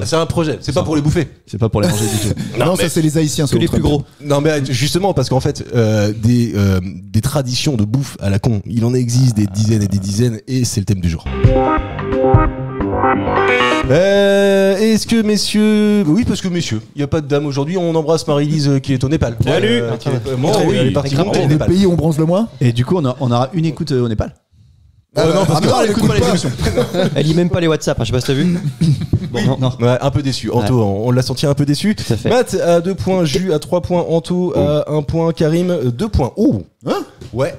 C'est un projet, c'est pas pour les bouffer. C'est pas pour les manger du tout. Non, ça c'est les Haïtiens, que les plus gros. Non, mais justement, parce qu'en fait, des traditions de bouffe à la con, il en existe des dizaines et des dizaines, et c'est le thème du jour. Est-ce que messieurs... Oui, parce que messieurs, il n'y a pas de dame aujourd'hui. On embrasse Marie-Lise qui est au Népal. Salut. Elle est partie monter au le Népal. pays où on bronze le moins. Et du coup, on aura une écoute au Népal. Non, parce elle écoute pas les émissions. Elle lit même pas les WhatsApp, je sais pas si t'as vu. Non. Ouais, un peu déçu. Anto, on l'a senti un peu déçu. Tout à fait. Matt à 2 points, Jus à 3 points, Anto à 1 point, Karim 2 points. Oh, ouais.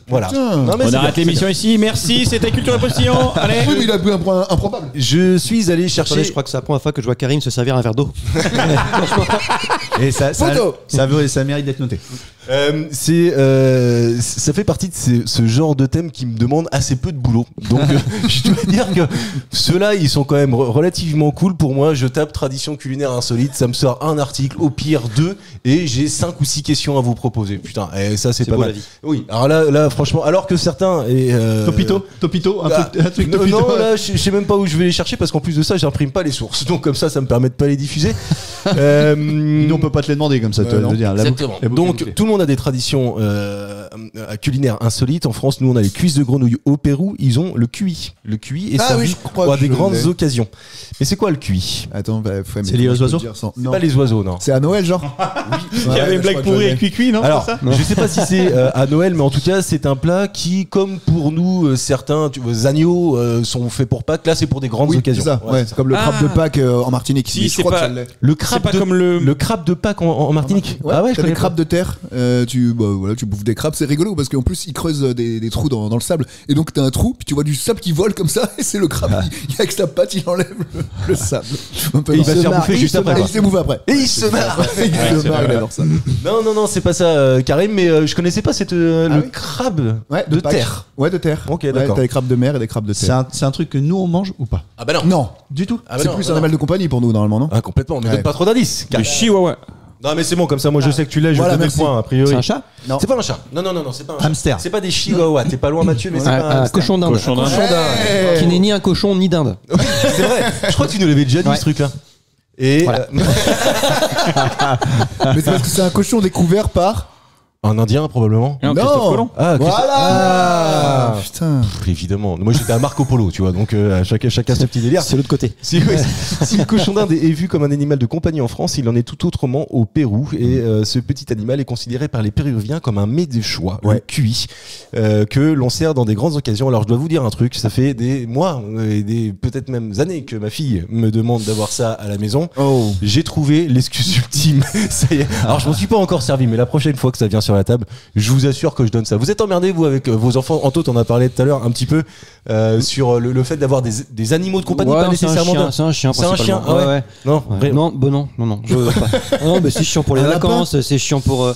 Voilà. Non, on arrête l'émission ici. Merci, c'était Culture et Postillon. Allez. Oui, mais il a pris un point improbable. Je suis allé chercher. Attendez, je crois que c'est la première fois que je vois Karim se servir un verre d'eau. Et ça mérite d'être noté. Ça fait partie de ce genre de thème qui me demande assez peu de boulot. Donc je dois dire que ceux-là ils sont quand même relativement cool pour moi. Je tape tradition culinaire insolite, ça me sort un article, au pire 2, et j'ai 5 ou 6 questions à vous proposer. Putain, et ça c'est pas beau, mal. la vie. Oui, alors là franchement, alors que certains Topito, un truc Topito. Non, là je sais même pas où je vais les chercher parce qu'en plus de ça j'imprime pas les sources. Donc comme ça me permet de pas les diffuser. Nous on peut pas te les demander comme ça, tu veux dire. Exactement. Donc tout le monde a des traditions culinaires insolites. En France, nous on a les cuisses de grenouille. Au Pérou, ils ont le cuit. Le cuit est servi à des grandes occasions. Mais c'est quoi le cuit? Attends, c'est lié aux oiseaux? C'est pas les oiseaux, non. C'est à Noël, genre. Il y avait une blague pourrie avec cuit, non? Alors, je sais pas si c'est à Noël, mais en tout cas, c'est un plat qui, comme pour nous, certains agneaux sont faits pour Pâques. Là, c'est pour des grandes occasions. C'est ça. Ouais, c'est comme le crabe de Pâques en Martinique. Si, je crois que ça l'est. Le crabe de Pâques en Martinique. Ah ouais, t'as des crabes de terre. Tu bouffes des crabes, c'est rigolo parce qu'en plus ils creusent des trous dans le sable et donc t'as un trou puis tu vois du sable qui vole comme ça et c'est le crabe avec sa patte il enlève le sable. Et il va se faire bouffer juste après. Il s'est bouffé après. Et il se marre. Il adore ça. Non, c'est pas ça, Karim, mais je connaissais pas le crabe de terre. Ouais, de terre. Ok, d'accord. T'as des crabes de mer et des crabes de terre. C'est un truc que nous on mange ou pas? Ah bah non. Non, du tout. C'est plus un animal de compagnie pour nous normalement, non? Ah complètement, mais donne pas trop d'indices. Le chihuahua. Non mais c'est bon, comme ça moi je sais que tu l'as, je vais te donner le point a priori. C'est un chat? Non. C'est pas un chat. Non, c'est pas un hamster. C'est pas des chihuahuas, t'es pas loin Mathieu, mais c'est pas un Un cochon d'Inde. Qui n'est ni un cochon ni d'Inde. C'est vrai, je crois que tu nous l'avais déjà dit ce truc là. Et voilà. Mais c'est parce que c'est un cochon découvert par Un Indien, probablement. Non, Christophe Colomb. Ah, Voilà Putain. Évidemment. Moi, j'étais à Marco Polo, tu vois, donc chacun son petit délire. C'est l'autre côté. Si le cochon d'Inde est vu comme un animal de compagnie en France, il en est tout autrement au Pérou. Et ce petit animal est considéré par les Péruviens comme un mets de choix, le cuit, que l'on sert dans des grandes occasions. Alors, je dois vous dire un truc, ça fait des mois et des peut-être même années que ma fille me demande d'avoir ça à la maison. Oh. J'ai trouvé l'excuse ultime. Ça y est. Alors, je m'en suis pas encore servi, mais la prochaine fois que ça vient sur la table, je vous assure que je donne ça. Vous êtes emmerdés, vous, avec vos enfants? Anto, t'en as parlé tout à l'heure un petit peu sur le fait d'avoir des animaux de compagnie, pas nécessairement. C'est un chien. C'est un chien. principalement. Ouais. Non, Ouais. Non, je veux pas. Non, mais c'est chiant pour les Un vacances, c'est chiant pour.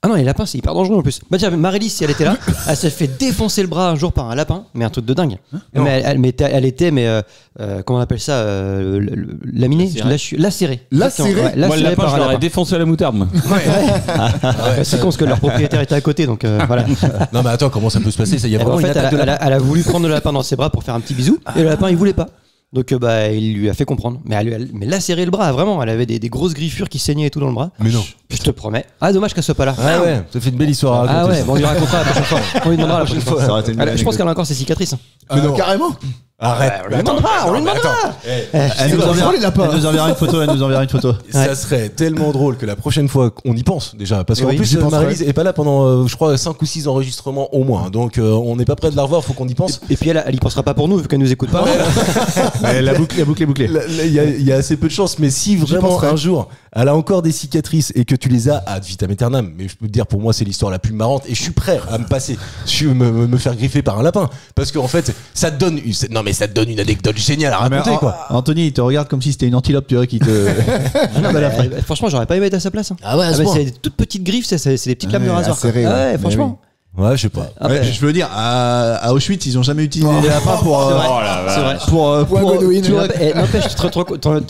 Ah non, les lapins, c'est hyper dangereux en plus. Bah tiens, Marélie, si elle était là, elle s'est fait défoncer le bras un jour par un lapin, mais un truc de dingue. Mais elle était, comment on appelle ça, laminée, lacérée. Lacérée. Ouais, Moi, le lacérée lapin, par je un l'aurais lapin. défoncé à la moutarde. Moi. C'est con parce que leur propriétaire était à côté, donc voilà. Non, mais attends, comment ça peut se passer? Ça y a Et ben, vraiment en une fait, attaque de lapin. elle a voulu prendre le lapin dans ses bras pour faire un petit bisou, et le lapin il voulait pas. Donc il lui a fait comprendre. Mais elle lacéré le bras, vraiment. Elle avait des grosses griffures qui saignaient et tout dans le bras. Mais non. Je te promets. Ah, dommage qu'elle soit pas là. Ah ouais, ça fait une belle histoire à raconter. Ah ouais, bon, on lui racontera la prochaine fois. On lui demandera la prochaine fois. Ça aurait été une belle Je pense qu'elle a encore ses cicatrices. Carrément. Arrête. On lui demandera, on lui demandera. Elle nous prends les lapins. enverra une photo. Ça serait tellement drôle que la prochaine fois qu'on y pense déjà, parce qu'en Oui, plus j'y pense, Marie-Lise est pas là pendant je crois 5 ou 6 enregistrements au moins, donc on n'est pas prêt de la revoir, faut qu'on y pense. Et puis elle y pensera pas pour nous vu qu'elle nous écoute pas. La boucle est bouclée. Il y a assez peu de chance, mais si vraiment penserai. un jour elle a encore des cicatrices et que tu les as ad vitam aeternam, mais je peux te dire pour moi c'est l'histoire la plus marrante et je suis prêt à me passer, me faire griffer par un lapin, parce qu'en fait ça te donne une anecdote géniale à raconter quoi. Anthony, il te regarde comme si c'était une antilope, tu vois, qui te. Franchement, j'aurais pas aimé être à sa place. Ah ouais, à ce bah, point. c'est des toutes petites griffes, c'est des petites lames de Ouais, rasoir. acérées, Ah ouais. ouais, Mais franchement. Ouais, je sais pas. Ah, bah, Je veux dire, à Auschwitz, ils ont jamais utilisé les lapins pour. C'est vrai. Oh la vache. C'est vrai. Point Godwin. Tu vois, n'empêche,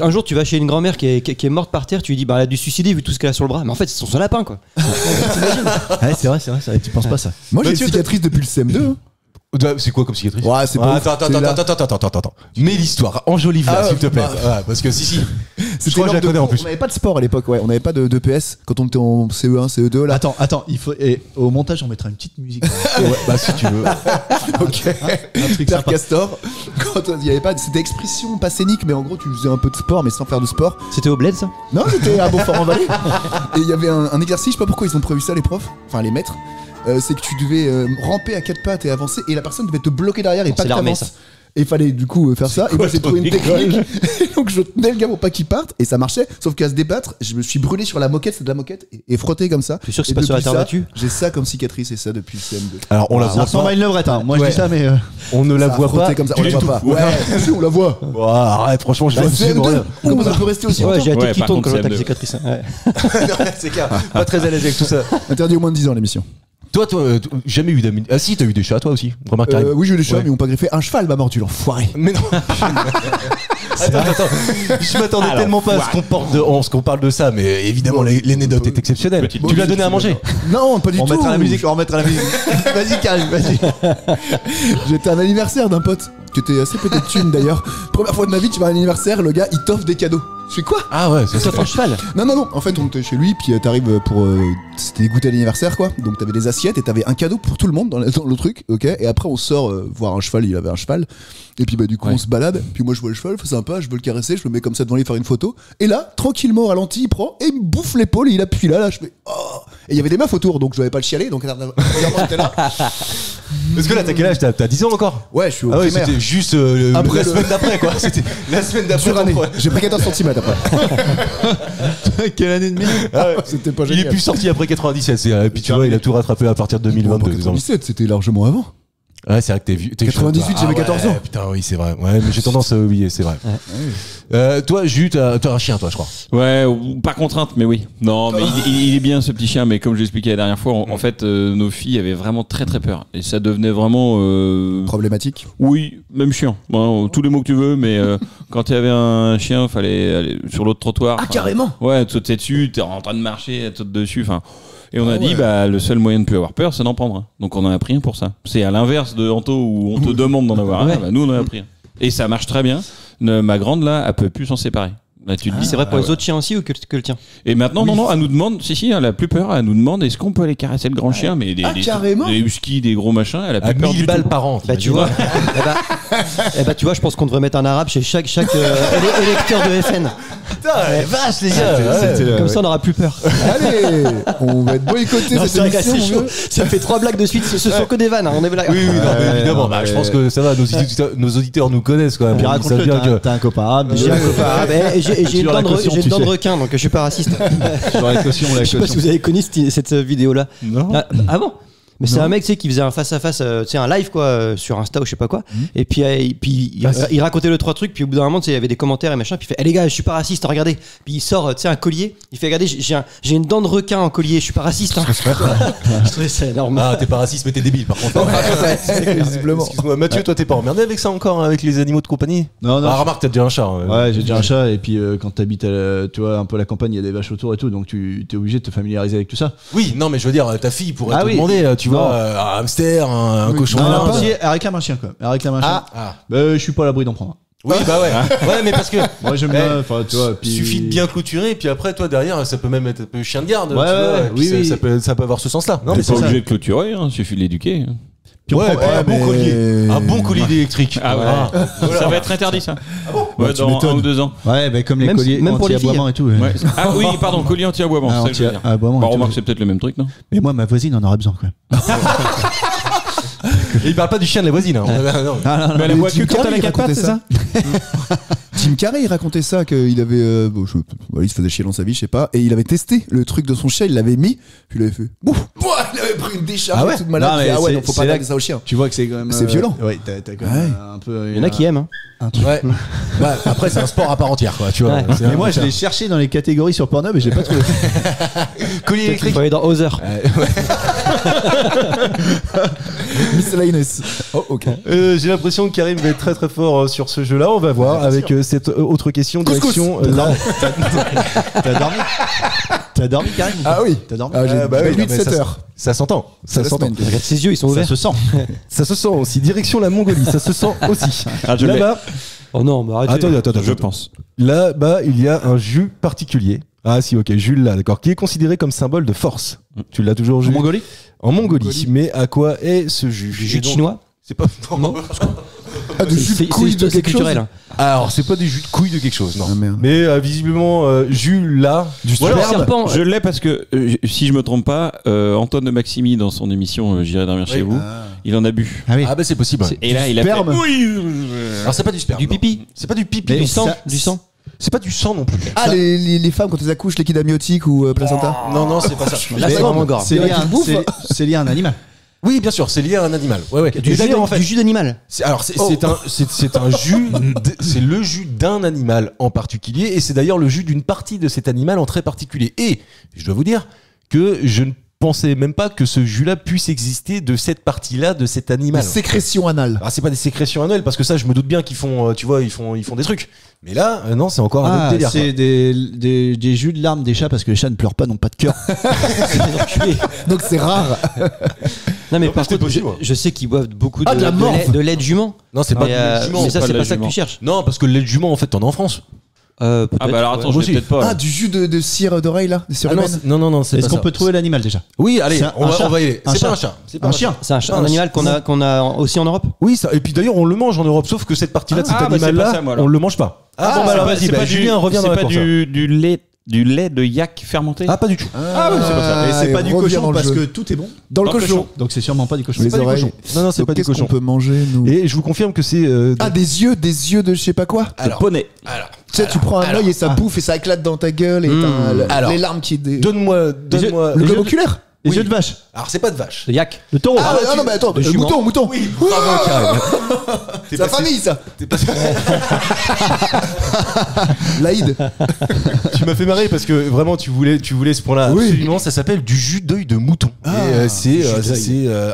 un jour tu vas chez une grand-mère qui est morte par terre, tu lui dis bah elle a dû se suicider vu tout ce qu'elle a sur le bras, mais en fait c'est son lapin quoi. Ouais, c'est vrai, tu penses pas ça. Moi, j'ai une Mathieu, cicatrice depuis le CM2. hein. C'est quoi comme cicatrice? Ouais, c'est pas ouf. Attends. Mets l'histoire, enjolive-la, s'il te plaît. Ouais, parce que si. Je crois que je la connais en plus. On n'avait pas de sport à l'époque, ouais. On n'avait pas de PS quand on était en CE1, CE2 là. Attends, au montage, on mettra une petite musique. Ouais, bah si tu veux. Ok. Un truc Père sympa. Castor. Quand il y avait pas, c'était expression pas scénique, mais en gros tu faisais un peu de sport, mais sans faire de sport. C'était au bled ça. Non, j'étais à Beaufort-en-Vallée. Et il y avait un exercice, je sais pas pourquoi ils ont prévu ça les profs, enfin les maîtres. C'est que tu devais ramper à quatre pattes et avancer, et la personne devait te bloquer derrière et Non, pas c'est que l'armée, t'avances. Et il fallait du coup faire ça. Et moi j'ai trouvé une technique. Et donc je tenais le gars pour pas qu'il parte, et ça marchait. Sauf qu'à se débattre, je me suis brûlé sur la moquette, c'est de la moquette, et frotté comme ça. Tu es sûr que c'est Et pas sur la depuis terre ça, battue? J'ai ça comme cicatrice, et ça depuis le CM2. Alors on la Ça voit ressemble pas. à une levrette, hein. Moi je Ouais. dis ça, mais. On ne la Ça a voit frotté pas. comme ça, on la voit pas. Ouais, si on la voit. Oh, arrête, franchement, je La vois absolument CM2, rien. comment ça peut rester aussi Ouais, longtemps j'ai la Ouais, tête qui par tourne contre, quand je CM2. vois ta cicatrice. Ouais. C'est clair. Pas très à l'aise avec tout ça. Interdit au moins de 10 ans l'émission. Toi, jamais eu d'amis. Ah si, t'as eu des chats toi aussi. Remarque Karim. Oui, j'ai eu des chats, Ouais. mais ils m'ont pas griffé. Un cheval m'a mordu, l'enfoiré. Mais non. Attends. Je m'attendais tellement pas à ce qu'on parle de ça, mais évidemment l'anecdote est exceptionnelle. Petite- Tu lui as donné à manger. Non, pas du On tout. remettra la musique. Vas-y, Karim, vas-y. J'étais à un anniversaire d'un pote qui était assez peu de thune d'ailleurs. Première fois de ma vie, tu vas à un anniversaire, le gars il t'offre des cadeaux. Je fais quoi? Ah ouais, c'est ça. Sauf un cheval. Non. En fait, on était chez lui, puis t'arrives pour. C'était des goûters d'anniversaire quoi. Donc t'avais des assiettes et t'avais un cadeau pour tout le monde dans le truc, ok. Et après, on sort voir un cheval, il avait un cheval. Et puis bah, du coup, on se balade. Puis moi, je vois le cheval, c'est sympa, je veux le caresser, je me mets comme ça devant lui faire une photo. Et là, tranquillement, au ralenti, il prend et il me bouffe l'épaule et il appuie là, je fais oh. Et il y avait des meufs autour, donc je devais pas le chialer, donc j'étais là. Parce que là, t'as quel âge? T'as 10 ans encore? Ouais, je suis au Ah ouais, primaire. c'était juste Après la le- semaine d'après quoi. C'était la semaine d'après. Sur année. ton- J'ai pris 14 cm après. Quelle année de merde. Ah ouais. C'était pas Il génial. est plus sorti après 97. Et puis tu vois, il a tout rattrapé à partir de 2022. disons. 97, c'était largement avant. Ouais, c'est vrai que t'es vieux. 98, j'avais 14 ans. Putain, oui, c'est vrai. Ouais, mais j'ai tendance à oublier, c'est vrai. Toi, Jus, t'as un chien, toi, je crois. Ouais, ou pas contrainte, mais oui. Non, mais il est bien ce petit chien, mais comme je l'expliquais la dernière fois, en fait, nos filles avaient vraiment très très peur. Et ça devenait vraiment. Problématique. Oui, même chiant. Bon, tous les mots que tu veux, mais quand il y avait un chien, fallait aller sur l'autre trottoir. Ah, carrément. Ouais, te sauter dessus, t'es en train de marcher, elle te saute dessus. Enfin. Et on a dit, ouais. bah, le seul moyen de plus avoir peur, c'est d'en prendre un. Donc on en a pris un pour ça. C'est à l'inverse de Anto où on te demande d'en avoir un. Bah, nous, on en a pris un. Et ça marche très bien. Ma grande, là, elle peut plus s'en séparer. Là, tu te dis, C'est vrai pour les autres chiens aussi ou que le tien? Et maintenant, non, elle nous demande, elle a plus peur, elle nous demande est-ce qu'on peut aller caresser le grand chien, mais carrément. des huskies, des gros machins, elle a plus À peur 1000 du balles tout. par an. Bah tu vois, tu vois, je pense qu'on devrait mettre un arabe chez chaque électeur de FN. Putain, vache les gars. Comme ça, on n'aura plus peur. Allez, on va être boycotté Non, cette c'est vrai que émission. c'est mon chaud. vieux. Ça fait 3 blagues de suite. Ce sont que des vannes. On est là. Oui, non, mais évidemment. non, Je mais- pense que ça va. Nos auditeurs nous connaissent quand même. Puis Ils savent raconte-le, bien que. t'as un copain arabe. J'ai un copain arabe et j'ai Tu une auras dent la caution, j'ai une tu dent de sais. requin, donc je suis pas raciste. Sur la caution, la Je sais pas si caution. vous avez connu cette vidéo-là. Non. Ah bon? Mais c'est un mec, tu sais, qui faisait un face-à-face, tu sais, un live, quoi, sur Insta ou je sais pas quoi. Et puis, il racontait le 3 trucs, puis au bout d'un moment, tu sais, il y avait des commentaires et machin, puis il fait, les gars, je suis pas raciste, regardez. Puis il sort, tu sais, un collier. Il fait, regardez, j'ai une dent de requin en collier, je suis pas raciste, hein. Je trouvais ça énorme. Ah, t'es pas raciste, mais t'es débile par contre. Visiblement. Excuse-moi, Mathieu, toi t'es pas emmerdé avec ça encore, hein, avec les animaux de compagnie? Non, non. Ah, remarque, t'as déjà un chat. hein. Ouais, j'ai déjà un chat, et puis quand t'habites, tu vois, un peu la campagne, il y a des vaches autour et tout, donc tu t'es obligé de te familiariser avec tout ça. Oui, non, mais je veux dire, ta fille pourrait Ah te oui. demander, tu Non. vois, un hamster, un cochon Non, d'Inde. non, si, elle réclame un chien quand même. Elle réclame un chien. Ah. Bah, je suis pas à l'abri d'en prendre. Oui, bah ouais. Ouais, mais parce que. Moi, j'aime bien, enfin, tu vois. Il suffit de bien clôturer, et puis après, toi derrière, ça peut même être un peu chien de garde. Ouais, tu vois, ouais, et puis oui, ça, oui. ça peut avoir ce sens-là. Non, On mais n'est pas c'est ça. obligé de clôturer, il suffit de l'éduquer. Puis on Ouais, prend- puis un bon mais- collier. Un bon collier électrique. Ah ouais. Voilà. Ça va être interdit, ça. Ouais, Ouais, tu dans m'étonnes. 1 ou 2 ans. Ouais, bah, comme les Même colliers pour les anti-aboiement et tout. ouais. Ouais. Ah oui, pardon, collier anti-aboiement. Ah, c'est ça que je veux dire. anti-aboiement Bah, et tout. remarque, c'est peut-être le même truc, non? Mais moi, ma voisine en aurait besoin quand même. Et il parle pas du chien de la voisine. Hein. Non. Mais elle Mais voit Jim que quand Carrey, elle a il 4 pattes, racontait c'est ça? Jim Carrey, il racontait ça, qu'il avait. Il se faisait chier dans sa vie, je sais pas. Et il avait testé le truc de son chien, il l'avait mis, puis il avait fait. Bouf. Il avait pris une décharge Ah ouais. toute malade. Non, Il mais fait, ah ouais, c'est- non, faut c'est pas là garder ça au chien. Tu vois que c'est quand même. C'est violent. Ouais, t'as quand même un peu. Il y en a qui aiment, hein. Un truc. Ouais. Ouais. Après, c'est un sport à part entière, quoi. Tu vois. Ouais. C'est Mais un- moi, je l'ai cherché dans les catégories sur Pornhub et je l'ai pas trouvé. collier Il électrique. faut aller dans Other. Miscellaneous. Oh, ok. J'ai l'impression que Karim va être très très fort sur ce jeu-là. On va voir avec cette autre question. Direction. là. T'as dormi T'as dormi, Karim ou pas Ah oui. T'as dormi Ah, j'ai bah oui, 8 non, mais 7 ça- heures. Ça s'entend. Ça la s'entend. semaine. Regarde ses yeux, ils sont Ça ouverts. se sent. Ça se sent aussi. Direction la Mongolie. Ça se sent aussi. Ah, je l'ai. Là-bas. Oh non, mais arrêtez. Attends. Je pense. Là-bas, il y a un jus particulier. Ah si, ok, Jules là, d'accord, qui est considéré comme symbole de force. Tu l'as toujours, En Jules? Mongolie En Mongolie. Mais à quoi est ce jus? Du jus Et donc, chinois. C'est pas. Non. Ah, de jus de couille de C'est quelque chose. culturel. hein. Alors, c'est pas du jus de couille de quelque chose, non. Ah, merde. Mais visiblement, Jules là, du Ou alors sperme. serpent. Je l'ai parce que, si je me trompe pas, Antoine de Maximi, dans son émission J'irai dormir chez vous, il en a bu. Ah oui. Ah bah c'est possible. Et là, il a sperme. fait. Oui. Alors c'est pas du sperme. Du non. pipi. C'est pas du pipi. Mais Du non. sang. ça- Du sang. C'est pas du sang non plus. Ah, les femmes, quand elles accouchent, liquide amniotique ou placenta. Non, c'est pas ça. Là, c'est vraiment gore. C'est lié, à un- bouffe. c'est lié à un animal. Oui, bien sûr, c'est lié à un animal. Ouais. Du Et jus, d'ailleurs, en fait, du jus d'animal. c'est un jus, c'est le jus d'un animal en particulier, et c'est d'ailleurs le jus d'une partie de cet animal en très particulier. Et je dois vous dire que je ne pensais même pas que ce jus-là puisse exister de cette partie-là de cet Les animal. sécrétions anales. Ah, c'est pas des sécrétions annuelles parce que ça, je me doute bien qu'ils font, tu vois, ils font des trucs. Mais là, non, c'est encore un autre délire. c'est des jus de larmes des chats parce que les chats ne pleurent pas, n'ont pas de cœur. Donc c'est rare. Non, mais Non, par c'était contre, possible. je sais qu'ils boivent beaucoup Ah, de la morve. de lait de jument. Non, c'est pas Mais, du lait de jument. mais ça, pas c'est de pas lait ça de que tu jument. cherches. Non, parce que le lait de jument, en fait, t'en as en France. Peut-être. Ah bah alors attends, Moi je vais aussi. peut-être pas. Ah, du jus de cire d'oreille là, de cire Ah, humaine. non, c'est Est-ce pas qu'on ça. peut trouver l'animal déjà? Oui, allez, C'est un on chat. va y aller. Un C'est chat. pas un chat. C'est pas Un un chien. C'est Pas un animal chien. qu'on a aussi en Europe. Oui, ça, et puis d'ailleurs, on le mange en Europe, sauf que cette partie-là de cet Ah, bah, c'est animal-là, pas ça, moi, alors. on le mange pas. Ah, bon, bah c'est alors pas- vas-y, c'est bah, pas Julien, reviens dans c'est la pas course. du lait de yak fermenté. Ah, pas du tout. Ah oui, c'est pas ça. Et c'est pas du reviens dans cochon le parce jeu. que tout est bon. Dans le Dans le cochon. cochon. Donc c'est sûrement pas du cochon. Les pas du oreilles. cochon. Non, c'est Donc, pas du qu'est-ce cochon. qu'on peut manger nous? Et je vous confirme que c'est. Ah, des yeux de je sais pas quoi. Le poney. Tu sais, tu prends un œil et ça bouffe et ça éclate dans ta gueule et t'as Alors. les larmes qui. Donne-moi. Le globe oculaire. Les Oui. yeux de vache. Alors, c'est pas de vache. Le yak. Le taureau. Ah, non, mais attends, Le jument. mouton. Oui, bravo, Karim. C'est la famille ça. T'es passé- L'Aïd. Tu m'as fait marrer parce que vraiment tu voulais ce point-là Oui. absolument. Ça s'appelle du jus d'œil de mouton. Et c'est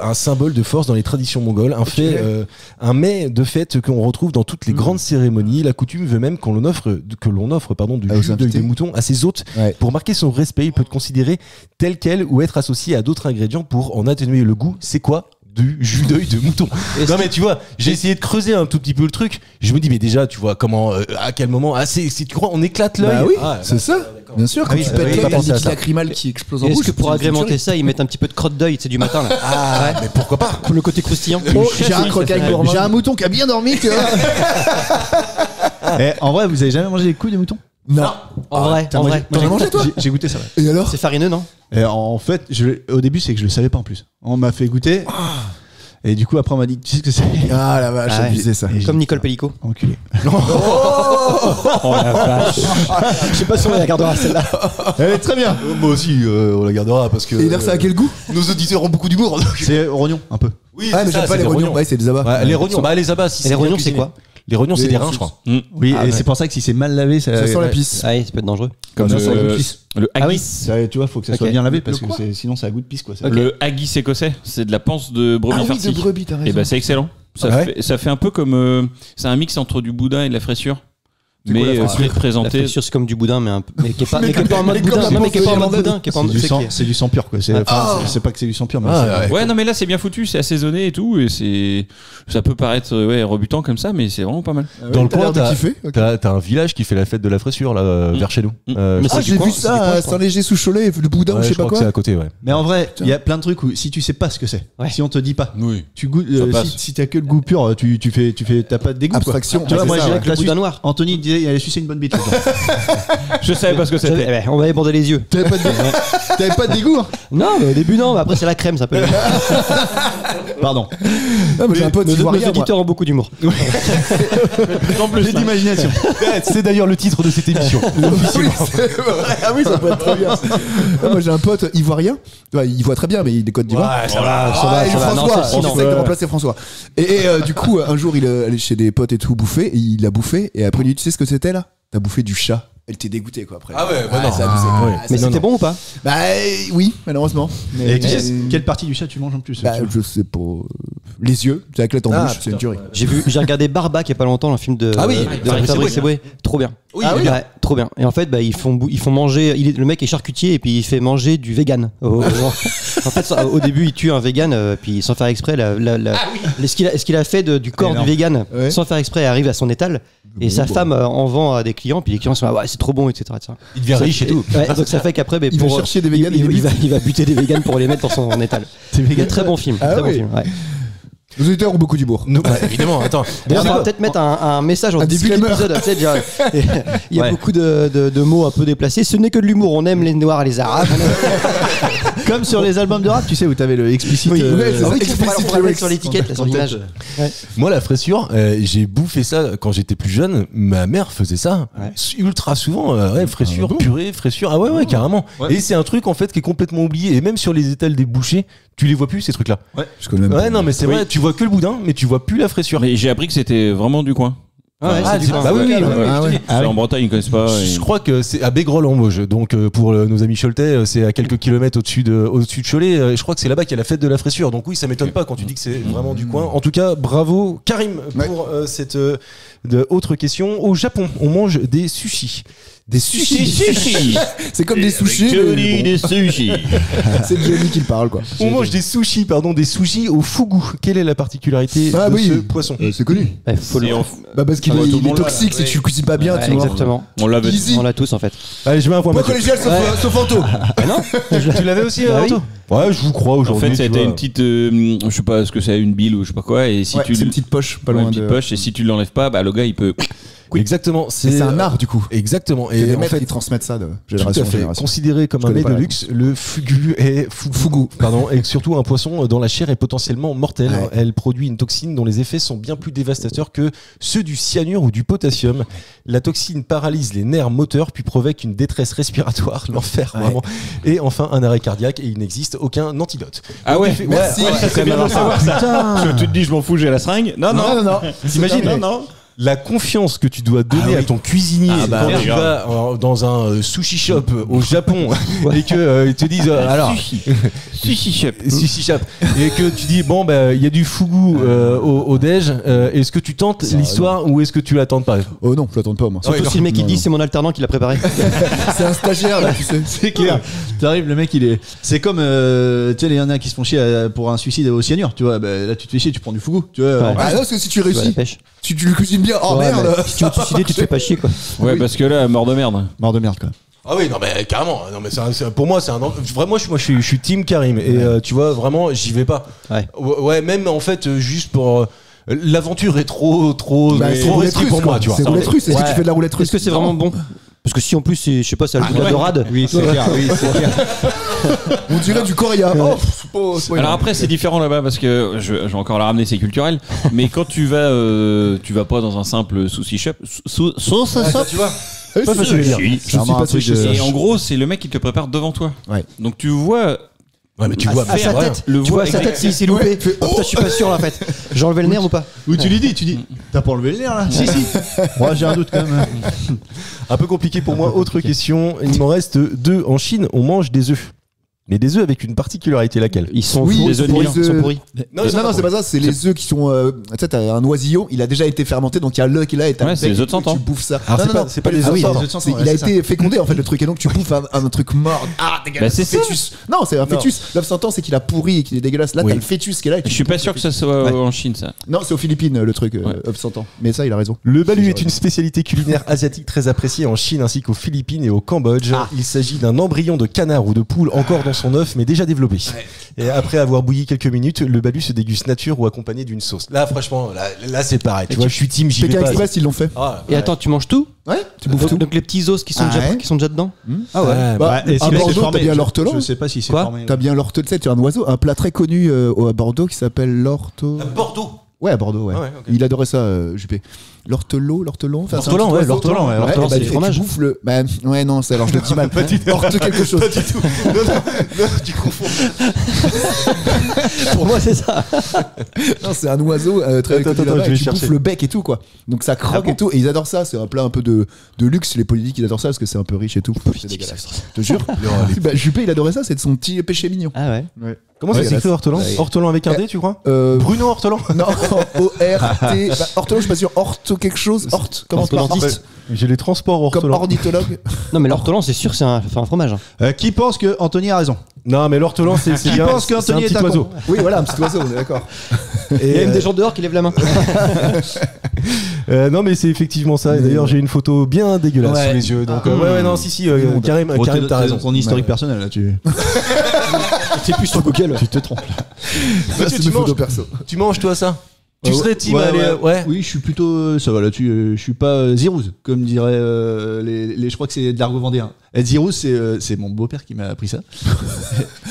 un symbole de force dans les traditions mongoles, un mets de fête qu'on retrouve dans toutes les grandes cérémonies. La coutume veut même que l'on offre du Ah, aux jus d'œil invités. de mouton à ses hôtes. Ouais. Pour marquer son respect, il peut être considéré tel quel ou être associé à d'autres ingrédients pour en atténuer le goût. C'est quoi? du jus d'œil de mouton. Non mais tu vois, j'ai essayé de creuser un tout petit peu le truc. Je me dis mais déjà tu vois comment, à quel moment, si tu crois on éclate l'œil. Bah oui, c'est ça. Bien sûr, quand oui, tu pètes oui, l'œil, pas t'as pensé à des ça. lacrymales qui explosent en Est-ce bouche. que pour c'est agrémenter une ça, ils mettent un petit peu de crotte d'œil, c'est du matin là. Ah, Mais pourquoi pas? Pour le côté croustillant. j'ai un croquaille gourmand. J'ai un mouton qui a bien dormi, tu vois. En vrai, vous avez jamais mangé des couilles de mouton? Non. En vrai, T'as en mangé- vrai. moi, j'ai T'en as mangé, goûté- toi J'ai goûté ça. Ouais. Et alors? C'est farineux, non? Et en fait, au début, c'est que je le savais pas en plus. On m'a fait goûter. Et du coup, après, on m'a dit, tu sais ce que c'est? Ah la vache, Ah ouais. abusé ça. Et Comme Nicole Pellico. Enculé. Oh la vache. Je sais pas si on la gardera celle-là. Elle est très bien. Moi aussi, on la gardera parce que. Et d'ailleurs, ça a quel goût? nos auditeurs ont beaucoup d'humour. donc. C'est rognon, un peu. Oui, Ah, mais c'est j'aime ça, pas c'est les des rognons. Ouais, c'est des abats. Ouais, les rognons, bah les abats. Si Et les bien rognons, cuisiné. c'est quoi? Les rognons, c'est Les des reins, je crois. Oui, Ah et ouais. c'est pour ça que si c'est mal lavé, ça Ça sent la pisse. Ah oui, ça peut être dangereux. Comme Le- ça, ça goûte pisse. Le Ah oui. haggis. Ça, tu vois, faut que ça soit Ok. bien lavé parce Le que quoi sinon ça a goût de pisse quoi. Le haggis écossais, c'est de la panse de brebis Ah oui, farcie. de brebis, t'as raison. Et bah c'est excellent. Ça, Ah ouais ça fait un peu comme. C'est un mix entre du boudin et de la fraîchure. C'est quoi, la Mais fraîchure La présenté. friture, c'est comme du boudin, mais un peu. Mais qui est pas, Mais mais qui est pas en mode mais boudin. comme Non, mais les qui est pas en mode pauvres boudin. Qui est pas en C'est du c'est sang, qui est- c'est du sang pur quoi. C'est pas que c'est du sang pur, mais Ah, c'est- Ouais, non, mais là c'est bien foutu, c'est assaisonné et tout. Et c'est. Ça peut paraître rebutant comme ça, mais c'est vraiment pas mal. Dans le T'as coin, l'air de t'as kiffer. Ok. t'as un village qui fait la fête de la fraîture là, vers chez nous. Mais je c'est crois Ah, du j'ai coin, vu c'est ça du coin, à je crois. Saint-Léger-sous-Cholet, le boudin ou ouais, je sais pas crois que c'est quoi. à côté, ouais. Mais en vrai, il y a plein de trucs où si tu sais pas ce que c'est, Ouais. si on te dit pas, Oui. tu goûtes, Ça passe. si t'as que le goût pur, tu fais, t'as pas de dégoût. quoi. Abstraction. Tu vois, Ouais, moi c'est ça, j'ai ouais. avec la Le boudin Suisse. noir. Anthony disait il allait sucer une bonne bite. tout le temps. Je savais pas ce que c'était. Eh ben, on m'avait bandé les yeux. T'avais pas de dégoût, hein? Non, mais au début, non, mais après, c'est la crème, ça peut. Pardon. Ah, moi j'ai un pote Nos ivoirien. moi. auditeurs ont beaucoup d'humour. J'ai d'imagination. C'est d'ailleurs le titre de cette émission. Oui, c'est vrai. Ah oui, ça peut être très bien. Ah, moi j'ai un pote ivoirien. Ouais, il voit très bien, mais il est Côte d'Ivoire. Ouais, ça va. Ah, et ça va. Non, François, c'est- non. j'essaie de remplacer François. Et du coup, un jour, il est allé chez des potes et tout bouffer, et il a bouffé, et après il dit, tu sais ce que c'était là? T'as bouffé du chat. Elle t'est dégoûtée quoi après. Ah ouais, bah non. c'est abusé. Ah ouais. Ah, Mais c'est- c'était bon ou pas? Bah oui, malheureusement. Mais, Et tu sais quelle partie du chat tu manges en plus? bah, je sais pas. Les yeux, ça éclate en Ah, bouche, c'est une tuerie. J'ai regardé Barbac il y a pas longtemps, un film de Ah oui, de Fabrice Eboué. Trop bien. Oui, Ah il est ouais, trop bien. Et en fait, bah, ils font manger. Le mec est charcutier et puis il fait manger du vegan. En fait, au début, il tue un vegan, puis sans faire exprès, ce qu'il a fait du corps Énorme. du vegan, Ouais. sans faire exprès, arrive à son étal. Et sa femme en vend à des clients, puis les clients sont là, ouais, c'est trop bon, etc. Il devient riche et tout. Ouais, donc ça fait qu'après, Il va chercher des végans et des il va buter des végans pour les mettre dans son étal. C'est un très bon film. Ah très bon oui. film. Ouais. Nos auditeurs ont beaucoup d'humour. Nous, bah, évidemment, attends. D'ailleurs, on va peut-être mettre un message en Un début de disclaimer. l'épisode. Tu sais, déjà, il y a Ouais. beaucoup de mots un peu déplacés. Ce n'est que de l'humour. On aime les Noirs et les Arabes. Comme sur les albums de rap, tu sais, où t'avais le explicite. Oui, ouais, c'est Ah ça. oui, Explicit on va le mettre lyrics. sur l'étiquette, là, sur l'image. Moi, la fraissure, j'ai bouffé ça quand j'étais plus jeune. Ma mère faisait ça Ouais. ultra souvent. Ouais, fraissure, purée, fraissure. Ah ouais, carrément. Ouais. Et c'est un truc en fait qui est complètement oublié. Et même sur les étals des bouchers, tu les vois plus ces trucs-là. Je connais même Ouais, pas. non, mais c'est Oui. vrai. Tu vois que le boudin, mais tu vois plus la fraissure. Mais j'ai appris que c'était vraiment du coin. Ouais, c'est du pain. bah oui, oui, Ouais, oui, ouais. Ah ouais. C'est en Bretagne, ils connaissent pas. Je crois que c'est à Bégrol en Vosges. Donc pour nos amis choletais, c'est à quelques kilomètres au-dessus de Cholet. Je crois que c'est là-bas qu'il y a la fête de la fraissure. Donc oui, ça m'étonne pas quand tu dis que c'est vraiment du coin. En tout cas, bravo Karim pour cette autre question. Au Japon, on mange des sushis. Des sushis. C'est comme des sushis. mais bon. des sushis. C'est Johnny qui le parle quoi. On mange des sushis au fugu. Quelle est la particularité Ah de oui. ce poisson? C'est connu. Ouais, faut le- Et on- Bah parce qu'il Ah, bah, tout le il est monde l'a, toxique si tu le cuisines pas bien, Ouais, tu vois. exactement. On l'avait. Easy. On l'a tous en fait. Allez, je mets un point. Pas Mathieu. collégial sauf Anto. Non Tu l'avais aussi, Bah oui. Anto? Ouais, je vous crois En aujourd'hui. fait, ça a tu été vois. une petite, je sais pas ce que c'est, une bile ou je sais pas quoi, et si Ouais, tu c'est une petite poche, pas ouais, loin une petite de. poche, et si tu l'enlèves pas, bah le gars il peut. Exactement. C'est un art du coup. Exactement. Et les en maîtres fait, ils transmettent ça de tout génération à en fait. génération. Considéré comme Je un connais mets pas de la luxe, le fugu est fugu, pardon, est surtout un poisson dont la chair est potentiellement mortelle. Ouais. Elle produit une toxine dont les effets sont bien plus dévastateurs que ceux du cyanure ou du potassium. La toxine paralyse les nerfs moteurs puis provoque une détresse respiratoire, l'enfer vraiment, et enfin un arrêt cardiaque. Et il n'existe aucun antidote. Ah ouais. Merci. C'est bien de le savoir ça. Parce que tu te dis je m'en fous, j'ai la seringue. Non non. Non. T'imagines Non non. la confiance que tu dois donner à ton cuisinier quand tu vas dans un sushi shop au Japon et que ils te disent alors Sushi shop. et que tu dis bon il y a du fugu au déj, est-ce que tu tentes l'histoire ou est-ce que tu la tentes pas? Oh non, je l'attends pas moi. Surtout si le mec il dit c'est mon alternant qui l'a préparé. C'est un stagiaire là, tu sais. C'est clair. T'arrives, le mec il est. C'est comme tu sais, il y en a qui se font chier pour un suicide au cyanure, tu vois. Là tu te fais chier, tu prends du fugu, tu vois. Ouais. Ah non, parce que si tu Tu vas à la réussis, pêche. si tu le cuisines bien, oh Ouais, merde. mais si tu veux te suicider, tu te fais pas chier quoi. Ouais, parce que là, mort de merde. Mort de merde quoi. Ah oui, non mais carrément. Non mais pour moi c'est un vraiment je suis team Karim et tu vois vraiment j'y vais pas. Ouais, même en fait juste pour l'aventure est trop C'est trop roulette risquée russe pour moi, quoi. tu vois. C'est roulette russe. Est-ce que tu fais de la roulette russe? Est-ce que c'est vraiment bon? Parce que si en plus c'est, je sais pas, c'est à la dorade. Oui, c'est clair. On dirait du Coria. Oh, c'est pas Alors après c'est différent là-bas parce que je vais encore la ramener, c'est culturel. Mais quand tu vas pas dans un simple sushi shop, Tu vois. c'est pas ce que je veux dire. Si. Je suis pas sushi. Et en gros c'est le mec qui te prépare devant toi. Ouais. Donc tu vois. Ouais mais tu vois À sa tête, le tu vois voit sa tête s'il s'est loupé. Oh putain, je suis pas sûr là en fait. J'ai enlevé le nerf ou pas? Ou tu lui dis, t'as pas enlevé le nerf là? Si. Moi j'ai un doute quand même. Un peu compliqué pour moi. Autre question. Il m'en reste 2. En Chine, on mange des œufs. Mais des œufs avec une particularité, laquelle? Ils sont Oui, fous, les œufs de pourris, Milan. ils sont pourris. Non, c'est pas ça, c'est les œufs qui sont. Tu sais, t'as un oisillon, il a déjà été fermenté, donc il y a l'œuf qui est là et t'as Ouais, le c'est bec, les œufs de 100 ans. tu bouffes ça. Alors, Non, c'est pas les ah œufs oui, de 100 ans. les œufs de 100 ans, il a été fécondé en fait le truc, et donc tu bouffes un truc mort. Ah, dégueulasse. Bah, c'est ça. Fœtus. Non, c'est un fœtus. L'œuf 100 ans, c'est qu'il a pourri et qu'il est dégueulasse. Là, Oui. t'as le fœtus qui est là. et tu Je suis pas bouffes sûr le que ça fœtus. soit Ouais. en Chine ça. Non, c'est aux Philippines le truc, œuf 100 ans. Mais ça, il a raison. Le balut est une spécialité culinaire asiatique très appréciée en Chine ainsi qu'aux Philippines et au Cambodge. Il s'agit d'un embryon de canard ou de poule encore dans son œuf mais déjà développé. Et après avoir bouilli quelques minutes, le balut se déguste nature ou accompagné d'une sauce. Là franchement, là c'est pareil. Tu vois, je suis team, j'y vais Pékin pas. Express, ils l'ont fait. Ah, Et attends, tu manges tout? Ouais, tu bouffes tout. Donc les petits os qui sont Ah ouais. déjà dedans? Ah ouais. bah, Et à si le mec est Bordeaux, formé, t'as bien je- l'ortolan. Je sais pas si c'est Quoi formé. T'as bien l'ortolan, tu sais, tu as un oiseau, un plat très connu à Bordeaux qui s'appelle l'orto. Bordeaux. Ouais, à Bordeaux, ouais. Ah ouais, ok. Il adorait ça, Juppé. L'ortolon, enfin, c'est un L'ortolan, petit ouais, oiseau. l'ortolan, ouais, l'ortolan, bah, c'est du et fromage. Tu bouffes le. Bah, ouais, non, alors je le dis mal. Orte quelque chose. Pas du tout. Non, tu confonds. Pour moi, c'est ça. Non, c'est un oiseau très Attends, connu là-bas, je vais et tu chercher. bouffes le bec et tout, quoi. Donc ça croque et tout. Et ils adorent ça. C'est un plat un peu de luxe. Les politiques, ils adorent ça parce que c'est un peu riche et tout. C'est dégueulasse. Je te jure. Bah, Juppé, il adorait ça. C'est de son petit péché mignon. Ah ouais. Comment Ouais, ça s'écrit ortolan? Ouais. Ortolan avec un D, tu crois? Bruno Ortolan. Non, O-R-T. Bah, ortolan, je suis pas sûr. Ortho quelque chose. Orte. Comment ça Orthodontiste. J'ai les transports Comme ortolan. ornithologue. Non, mais l'ortolan, c'est sûr, c'est un fromage. Qui pense que Anthony a raison? Non, mais l'ortolan, c'est Qui bien. pense C'est un qu'Anthony est petit un oiseau. con? Oui, voilà, un petit oiseau, on est d'accord. Il y a même des gens dehors qui lèvent la main. Non, mais c'est effectivement ça. Et d'ailleurs, j'ai une photo bien dégueulasse Ouais. sous les yeux. Donc, ouais, non, si, Karim, Bon, Karim, t'as raison. Ton historique personnel là, tu. C'est plus sur Google. Tu te trompes. Ça, c'est mes photos perso. Tu manges, toi, ça? Tu serais team ouais. Oui, je suis plutôt. Ça va là-dessus. Je suis pas Zirouz, comme diraient je crois que c'est de l'argot vendéen. Et Zirouz, c'est mon beau-père qui m'a appris ça.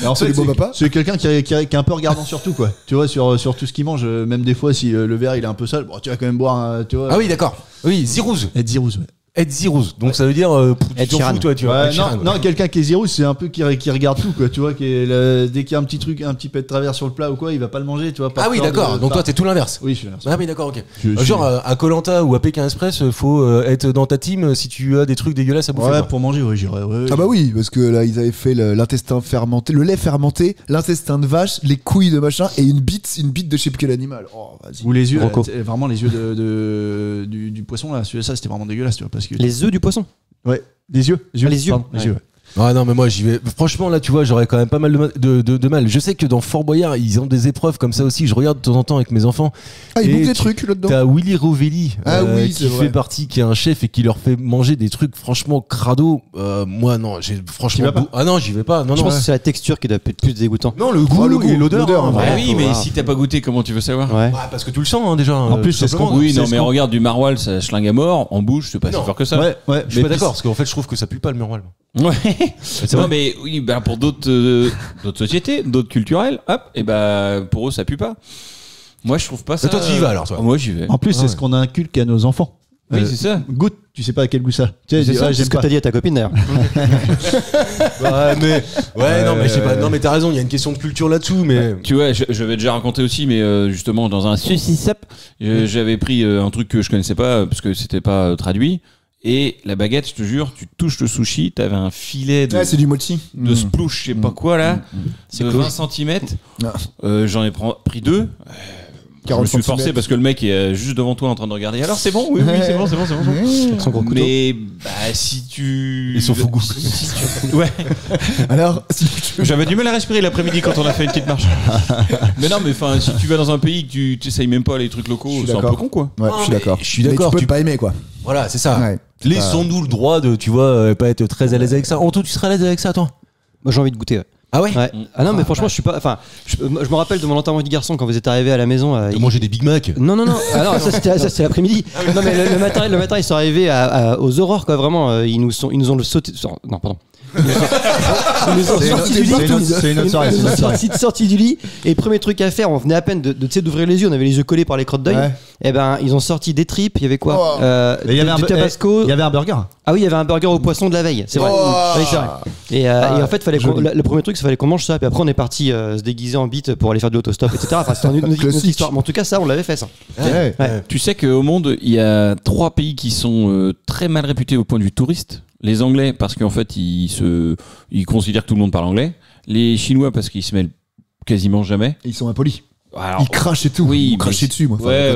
Et en C'est fait, les beaux papas c'est quelqu'un qui est un peu regardant sur tout, quoi. Tu vois, sur tout ce qu'il mange. Même des fois, si le verre il est un peu sale, bon, tu vas quand même boire. Tu vois. Ah oui, d'accord. Oui, Zirouz. Et Zirouz, ouais. Ed Zirouz. Donc ça veut dire tu Ed t'en Sheeran. fous, toi, tu vois. Ouais, Ed Sheeran, non, quelqu'un qui est Zirouz, c'est un peu qui regarde tout, quoi. Tu vois, dès qu'il y a un petit truc, un petit peu de travers sur le plat ou quoi, il va pas le manger, tu vois. par Ah oui, peur d'accord. de- Donc par- toi, t'es tout l'inverse. Oui, je suis l'inverse. Ah oui, d'accord, ok. Je suis- Genre à Koh-Lanta ou à Pékin Express, faut être dans ta team si tu as des trucs dégueulasses à bouffer. Ouais, quoi. pour manger, oui, j'irais. Ouais, Ah bah oui, parce que là ils avaient fait l'intestin fermenté, le lait fermenté, l'intestin de vache, les couilles de machin et une bite de je sais plus quel animal. Oh vas-y. Ou les yeux, Rocco. vraiment les yeux du poisson là, ça c'était vraiment dégueulasse, tu vois, parce que Les œufs du poisson. ouais, les yeux, Ah, les yeux. pardon, les Ouais. yeux. Ouais. Ah non, mais moi j'y vais. Franchement, là, tu vois, j'aurais quand même pas mal de mal. Je sais que dans Fort Boyard, ils ont des épreuves comme ça aussi. Je regarde de temps en temps avec mes enfants. Ah ils Et bouffent des tu- trucs là-dedans. T'as Willy Rovelli Ah oui, qui c'est vrai. fait partie, qui est un chef et qui leur fait manger des trucs franchement crado. Moi non, j'ai franchement. vas pas Ah non, j'y vais pas. Non, Je non. pense que c'est la texture qui doit être plus dégoûtant. Non, le goût, le goût, et l'odeur. l'odeur, hein, ouais. Bah vraiment. oui, mais voir. si t'as pas goûté, comment tu veux savoir? Ouais. Ouais, parce que tu le sens hein, déjà. En plus, c'est ce qu'on- Oui, non, c'est mais ce qu'on- regarde du maroilles, ça schlingue à mort. En bouche, c'est pas Non. si fort que ça. Ouais, ouais, Je suis pas d'accord parce qu'en fait, je trouve que ça pue pas le miroir. Ouais. C'est Non, vrai. mais oui, bah pour d'autres sociétés, d'autres culturels, hop, et bah pour eux ça pue pas. Moi je trouve pas ça. toi, tu y vas, alors, toi. Moi j'y vais. En plus, Ah c'est ouais. ce qu'on inculque à nos enfants. Oui, c'est ça. Goûte, tu sais pas à quel goût ça. Tu sais, C'est ça, c'est j'aime ce que pas. t'as dit à ta copine d'ailleurs. Non, mais je sais pas. Non, mais t'as raison, il y a une question de culture là-dessous, mais. Tu vois, je vais déjà raconter aussi, mais justement, dans un saucisse-up, j'avais pris un truc que je connaissais pas, parce que c'était pas traduit. Et la baguette, je te jure, tu touches le sushi, t'avais un filet de, Ouais, c'est du mochi. de splouche, je sais pas quoi là, de 20 cm. J'en ai pris 2. Je me suis forcé parce que le mec est juste devant toi en train de regarder. Alors c'est bon, oui, c'est bon. Son gros couteau. Mais si tu. Ils sont fous goût. Ouais. Alors, si tu J'avais du mal à respirer l'après-midi quand on a fait une petite marche. Mais non, mais enfin, si tu vas dans un pays que tu t'essayes même pas les trucs locaux, c'est un peu con quoi. Ouais, je suis d'accord. Je suis d'accord. Mais tu peux pas aimer, quoi. Voilà, c'est ça. Ouais. Laissons-nous le droit de, tu vois, pas être très à l'aise avec ça. Anto, tu seras à l'aise avec ça, toi? Moi j'ai envie de goûter. Ouais. Ah ouais? Ouais. Ah non, mais franchement, je suis pas. Enfin, je me rappelle de mon enterrement du garçon quand vous êtes arrivé à la maison. De manger des Big Mac. Non. Ah non, ça c'était l'après-midi. Non, mais le matin, ils sont arrivés aux aurores, quoi. Vraiment, ils nous ont le sauté. Non, pardon. Ils nous ont sorti du lit. C'est une autre soirée. Ils nous ont sorti du lit. Et premier truc à faire, on venait à peine d'ouvrir les yeux, on avait les yeux collés par les crottes d'œil. Ouais. Et ben, ils ont sorti des tripes. Il y avait quoi? Il y avait Du tabasco. Il y avait un burger. Ah oui, il y avait un burger au poisson de la veille, c'est vrai. Oui, c'est vrai. Et en fait, le premier truc, il fallait qu'on mange ça. Puis après, on est parti se déguiser en bite pour aller faire de l'autostop, etc. Enfin, c'était une autre histoire. Mais en tout cas, ça, on l'avait fait, ça. Ouais. Ouais. Tu sais qu'au monde, il y a 3 pays qui sont très mal réputés au point de vue touriste. Les Anglais, parce qu'en fait, ils considèrent que tout le monde parle anglais. Les Chinois, parce qu'ils se mêlent quasiment jamais. Ils sont impolis. Alors, Ils crachent et tout. oui, Ils crachaient mais- dessus, moi. Ouais.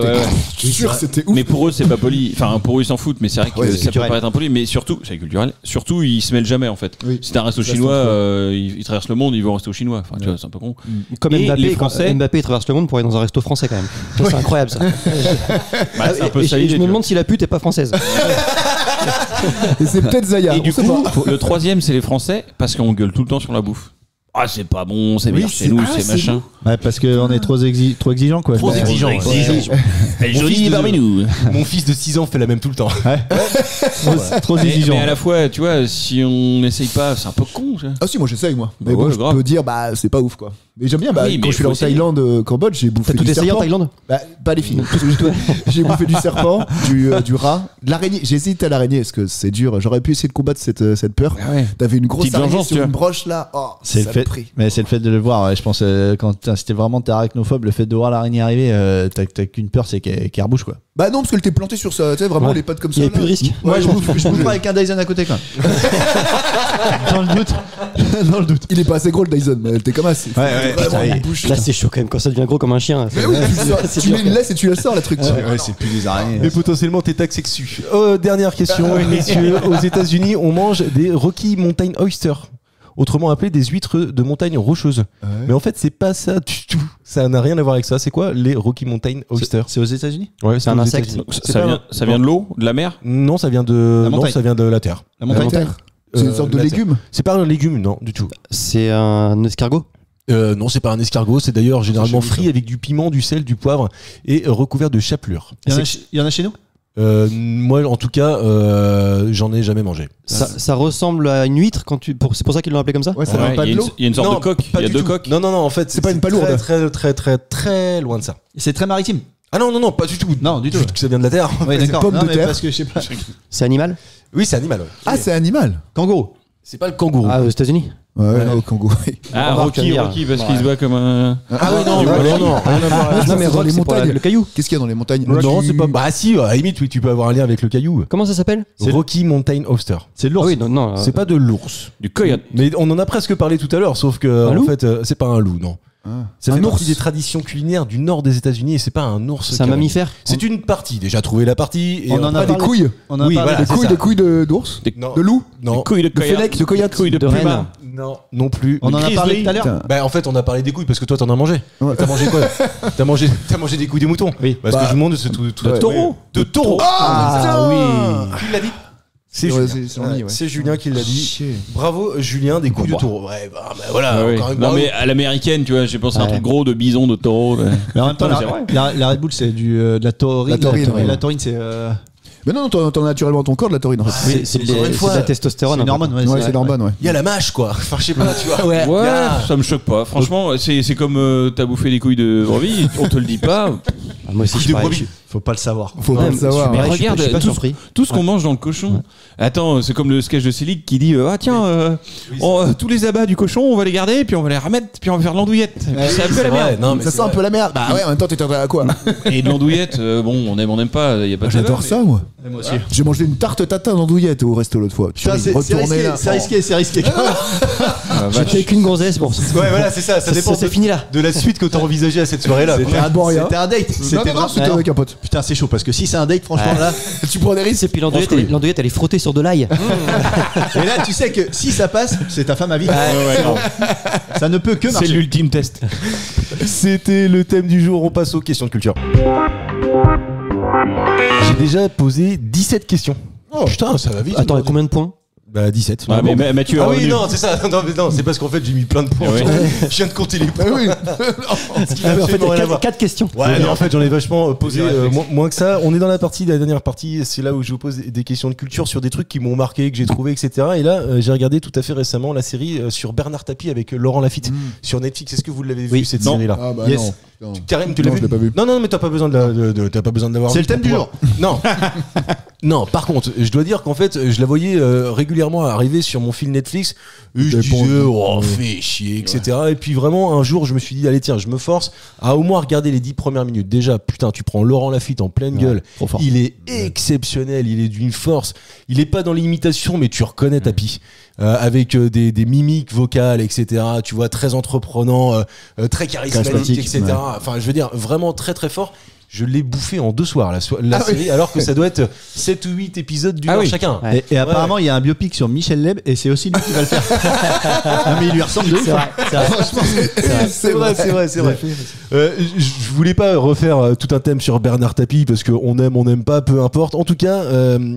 Je suis sûr, c'était ouf. Mais pour eux, c'est pas poli. Enfin, pour eux, ils s'en foutent, mais c'est vrai que Ouais, c'est ça peut culturel. paraître impoli. Mais surtout, c'est culturel. Surtout, ils se mêlent jamais, en fait. Oui. Si t'as un resto Ça, chinois, c'est ils traversent le monde, ils vont rester au chinois. Enfin, tu vois, c'est un peu con. Comme Et Mbappé, les Français- Mbappé traverse le monde pour aller dans un resto français, quand même. Ça, c'est incroyable, ça. Bah, c'est un peu Et ça je l'idée, me tu demande si la pute est pas française. Et c'est peut-être Zaya. Et on du sait coup, pas. le 3e, c'est les Français, parce qu'on gueule tout le temps sur la bouffe. Ah, c'est pas bon, c'est meilleur chez nous, c'est machin. Ouais, parce qu'on est trop exigeant, quoi. Trop Ouais. exigeant. Elle Mon fils de- parmi nous. Mon fils de 6 ans fait la même tout le temps. Trop exigeant. Mais à la fois, tu vois, si on n'essaye pas, c'est un peu con. Ça. Ah si, moi j'essaye, moi. Bah Mais bon, ouais, je grave. peux dire, bah c'est pas ouf, quoi. Mais j'aime bien, bah, Oui, mais quand je suis là faut en essayer. Thaïlande, Cambodge, j'ai bouffé T'as tout du essayé en serpent. Thaïlande? Bah, pas les filles. J'ai bouffé du serpent, du rat, de l'araignée. J'ai hésité à l'araignée parce que c'est dur. J'aurais pu essayer de combattre cette peur. Ah ouais. T'avais une grosse Petite araignée vengeance, sur tu vois. une broche là. Oh, C'est le fait, saloperie. mais c'est le fait de le voir. Ouais, je pense quand c'était vraiment t'es arachnophobe, le fait de voir l'araignée arriver, t'as qu'une peur, c'est qu'elle rebouche quoi. Bah non, parce qu'elle était plantée sur ça, tu sais, vraiment Ouais. les pattes comme Il y ça. avait plus de là. risque. Ouais, je bouffe pas avec un Dyson à côté quand même. Dans le doute. Dans le doute. Il est pas assez gros le Dyson, mais elle était comme assez. Ouais, Vraiment putain, une bouche. Là, c'est chaud quand même quand ça devient gros comme un chien. Mais oui, tu dur, mets une laisse et tu la sors, la truc. Ouais, c'est plus des araignées. Mais potentiellement, t'es taxé dessus. Dernière question, messieurs. Aux États-Unis, on mange des Rocky Mountain Oysters, autrement appelés des huîtres de montagne rocheuses. Mais en fait, c'est pas ça du tout. Ça n'a rien à voir avec ça. C'est quoi les Rocky Mountain Oysters? C'est aux États-unis. Ouais, C'est un aux insecte. États-Unis. Ça, C'est ça pas vient, un- ça vient de l'eau, de la mer. Non, ça vient de. La Non, montagne. ça vient de la terre. La montagne. Terre. C'est une sorte de la terre. légume. C'est pas un légume, non, du tout. C'est un escargot. Non, c'est pas un escargot. C'est d'ailleurs généralement chez lui, frit avec du piment, du sel, du poivre et recouvert de chapelure. Il y en a chez nous. Moi, en tout cas, j'en ai jamais mangé. Ça ressemble à une huître c'est pour ça qu'ils l'ont appelé comme ça. Ouais, ça Ouais, vient pas il y de a l'eau. une- il y a une sorte Non, de coque. pas Il y a du 2 tout. coques. Non, en fait, C'est pas une palourde. Très loin de ça. C'est très maritime. Ah non, pas du tout. Non, du tout. Juste que ça vient de la terre. Ouais, d'accord. pomme Non, de mais terre. parce que je sais pas. C'est animal. Oui, c'est animal. Ouais. Ah, c'est animal. Kangourou. C'est pas le kangourou. Ah, aux États-Unis. Ouais, non, au Congo. Ah, Remarque, Rocky, bien. Rocky, parce qu'il se voit comme un. Ah oui, non, Du non, Rocky. non, rien à voir. Ah, Non, mais c'est dans rock, les c'est pour montagnes. le caillou. Qu'est-ce qu'il y a dans les montagnes? Non, c'est pas. Bah si, à la limite, oui, tu peux avoir un lien avec le caillou. Comment ça s'appelle? Rocky Mountain Oyster. C'est de Ah l'ours. oui, non. C'est pas de l'ours. Du coyote. Mais on en a presque parlé tout à l'heure, sauf que en loup fait, c'est pas un loup, non. Ça Un fait partie ours. des traditions culinaires du nord des États-Unis et c'est pas un ours. C'est un carrément. mammifère. C'est une partie. Déjà trouvé la partie. Et On en a après, Pas des parlé. couilles. On en a Oui, parlé. voilà. Des couilles, ça. des couilles d'ours. Non. De loup. Non. Des couilles de coyote. fennec, de coyote. Couilles de De puma. renne. Non plus. On en a grizzly. parlé tout à l'heure. Bah en fait on a parlé des couilles parce que toi t'en as mangé. Ouais. T'as mangé quoi? T'as mangé des couilles des moutons. Oui. Parce Bah, que je vous demande c'est tout. ouais. De taureau. De taureau. Ah oui. Qui l'a dit? C'est Ouais, Julien. c'est Jean-Louis, ouais. C'est Julien qui l'a dit. Chier. Bravo Julien des couilles de taureau. Ouais bah voilà. Ah oui. Encore une Non bravo. mais à l'américaine, tu vois, j'ai pensé à un Ouais. truc gros de bison, de taureau. Mais en même temps, Non, mais c'est la Red Bull, c'est de la taurine. La taurine, ouais. La taurine, c'est. Mais non, t'en as naturellement ton corps de la taurine en fait. C'est encore une de fois, la testostérone. C'est un une peu. hormone, ouais. Ouais, c'est l'hormone, ouais. Il y a la mâche quoi. Enfin je sais pas tu vois. Ouais. Ouais, Ah. ça me choque pas. Franchement, c'est comme t'as bouffé des couilles de brebis, on te le dit pas. Ah, moi aussi, Couilles je de pareil. brebis. Faut pas le savoir. Faut pas le savoir. Mais Ouais, regarde, je suis pas tout, surpris. tout ce qu'on mange dans le cochon. Attends, c'est comme le sketch de Célic qui dit ah tiens, tous les abats du cochon, on va les garder, puis on va les remettre, puis on va faire de l'andouillette. Puis c'est un peu la merde. non, mais Ça sent un peu la merde. Bah ouais, en même temps, t'es à quoi? Et de l'andouillette, bon, on aime pas, y a pas de J'adore débat, ça, moi. Moi aussi. J'ai mangé une tarte tatin d'andouillette au resto l'autre fois. Putain, c'est Retourner risqué, là. c'est risqué. J'étais avec une gonzesse pour ça. Ouais, voilà, c'est ça. Ça dépend C'est fini là. de la suite que t'as envisagée à cette soirée-là. C'était un bon, rien. c'était un date. Non, c'était avec un pote. Putain, c'est chaud parce que si c'est un date, franchement là. Tu prends des risques. Et puis l'andouillette, elle est frottée sur de l'ail. Et là, tu sais que si ça passe, c'est ta femme à vie. Ça ne peut que C'est marcher. l'ultime test. C'était le thème du jour. On passe aux questions de culture. J'ai déjà posé 17 questions. Oh putain, ça va vite. Attends, et combien de points? Bah 17. Ah, mais Mathieu Ah a oui, revenu. non, c'est ça. Non, c'est parce qu'en fait, j'ai mis plein de points. Ouais. Je viens de compter les points. Ah oui. Ce qui n'a En fait, absolument rien à voir. 4 questions. Ouais, mais en fait, j'en ai vachement posé moins que ça. On est dans la dernière partie. C'est là où je vous pose des questions de culture sur des trucs qui m'ont marqué, que j'ai trouvé, etc. Et là, j'ai regardé tout à fait récemment la série sur Bernard Tapie avec Laurent Lafitte sur Netflix. Est-ce que vous l'avez vu cette série-là? Ah bah Yes. non. Karim, tu Non, l'as je l'ai pas vu. Non, mais t'as pas besoin t'as pas besoin de l'avoir C'est vu le thème pour du pouvoir- Non. Non, par contre, je dois dire qu'en fait, je la voyais régulièrement arriver sur mon fil Netflix et je T'avais pas disais, envie. oh, fais chier, etc. Et puis vraiment, un jour, je me suis dit, allez, tiens, je me force à au moins regarder les 10 premières minutes. Déjà, putain, tu prends Laurent Lafitte en pleine gueule. trop fort. Il est exceptionnel, il est d'une force. Il est pas dans l'imitation, mais tu reconnais Tapi. Avec des mimiques vocales, etc. Tu vois, très entreprenant, très charismatique, etc. Ouais. Enfin, je veux dire, vraiment très très fort. Je l'ai bouffé en 2 soirs, la série, alors que ça doit être 7 ou 8 épisodes d'une heure chacun. Ouais. Et apparemment, il y a un biopic sur Michel Leb et c'est aussi lui qui va le faire. Non, mais il lui ressemble de ouf. C'est vrai, c'est vrai. C'est vrai. Je voulais pas refaire tout un thème sur Bernard Tapie parce qu'on aime, on n'aime pas, peu importe. En tout cas,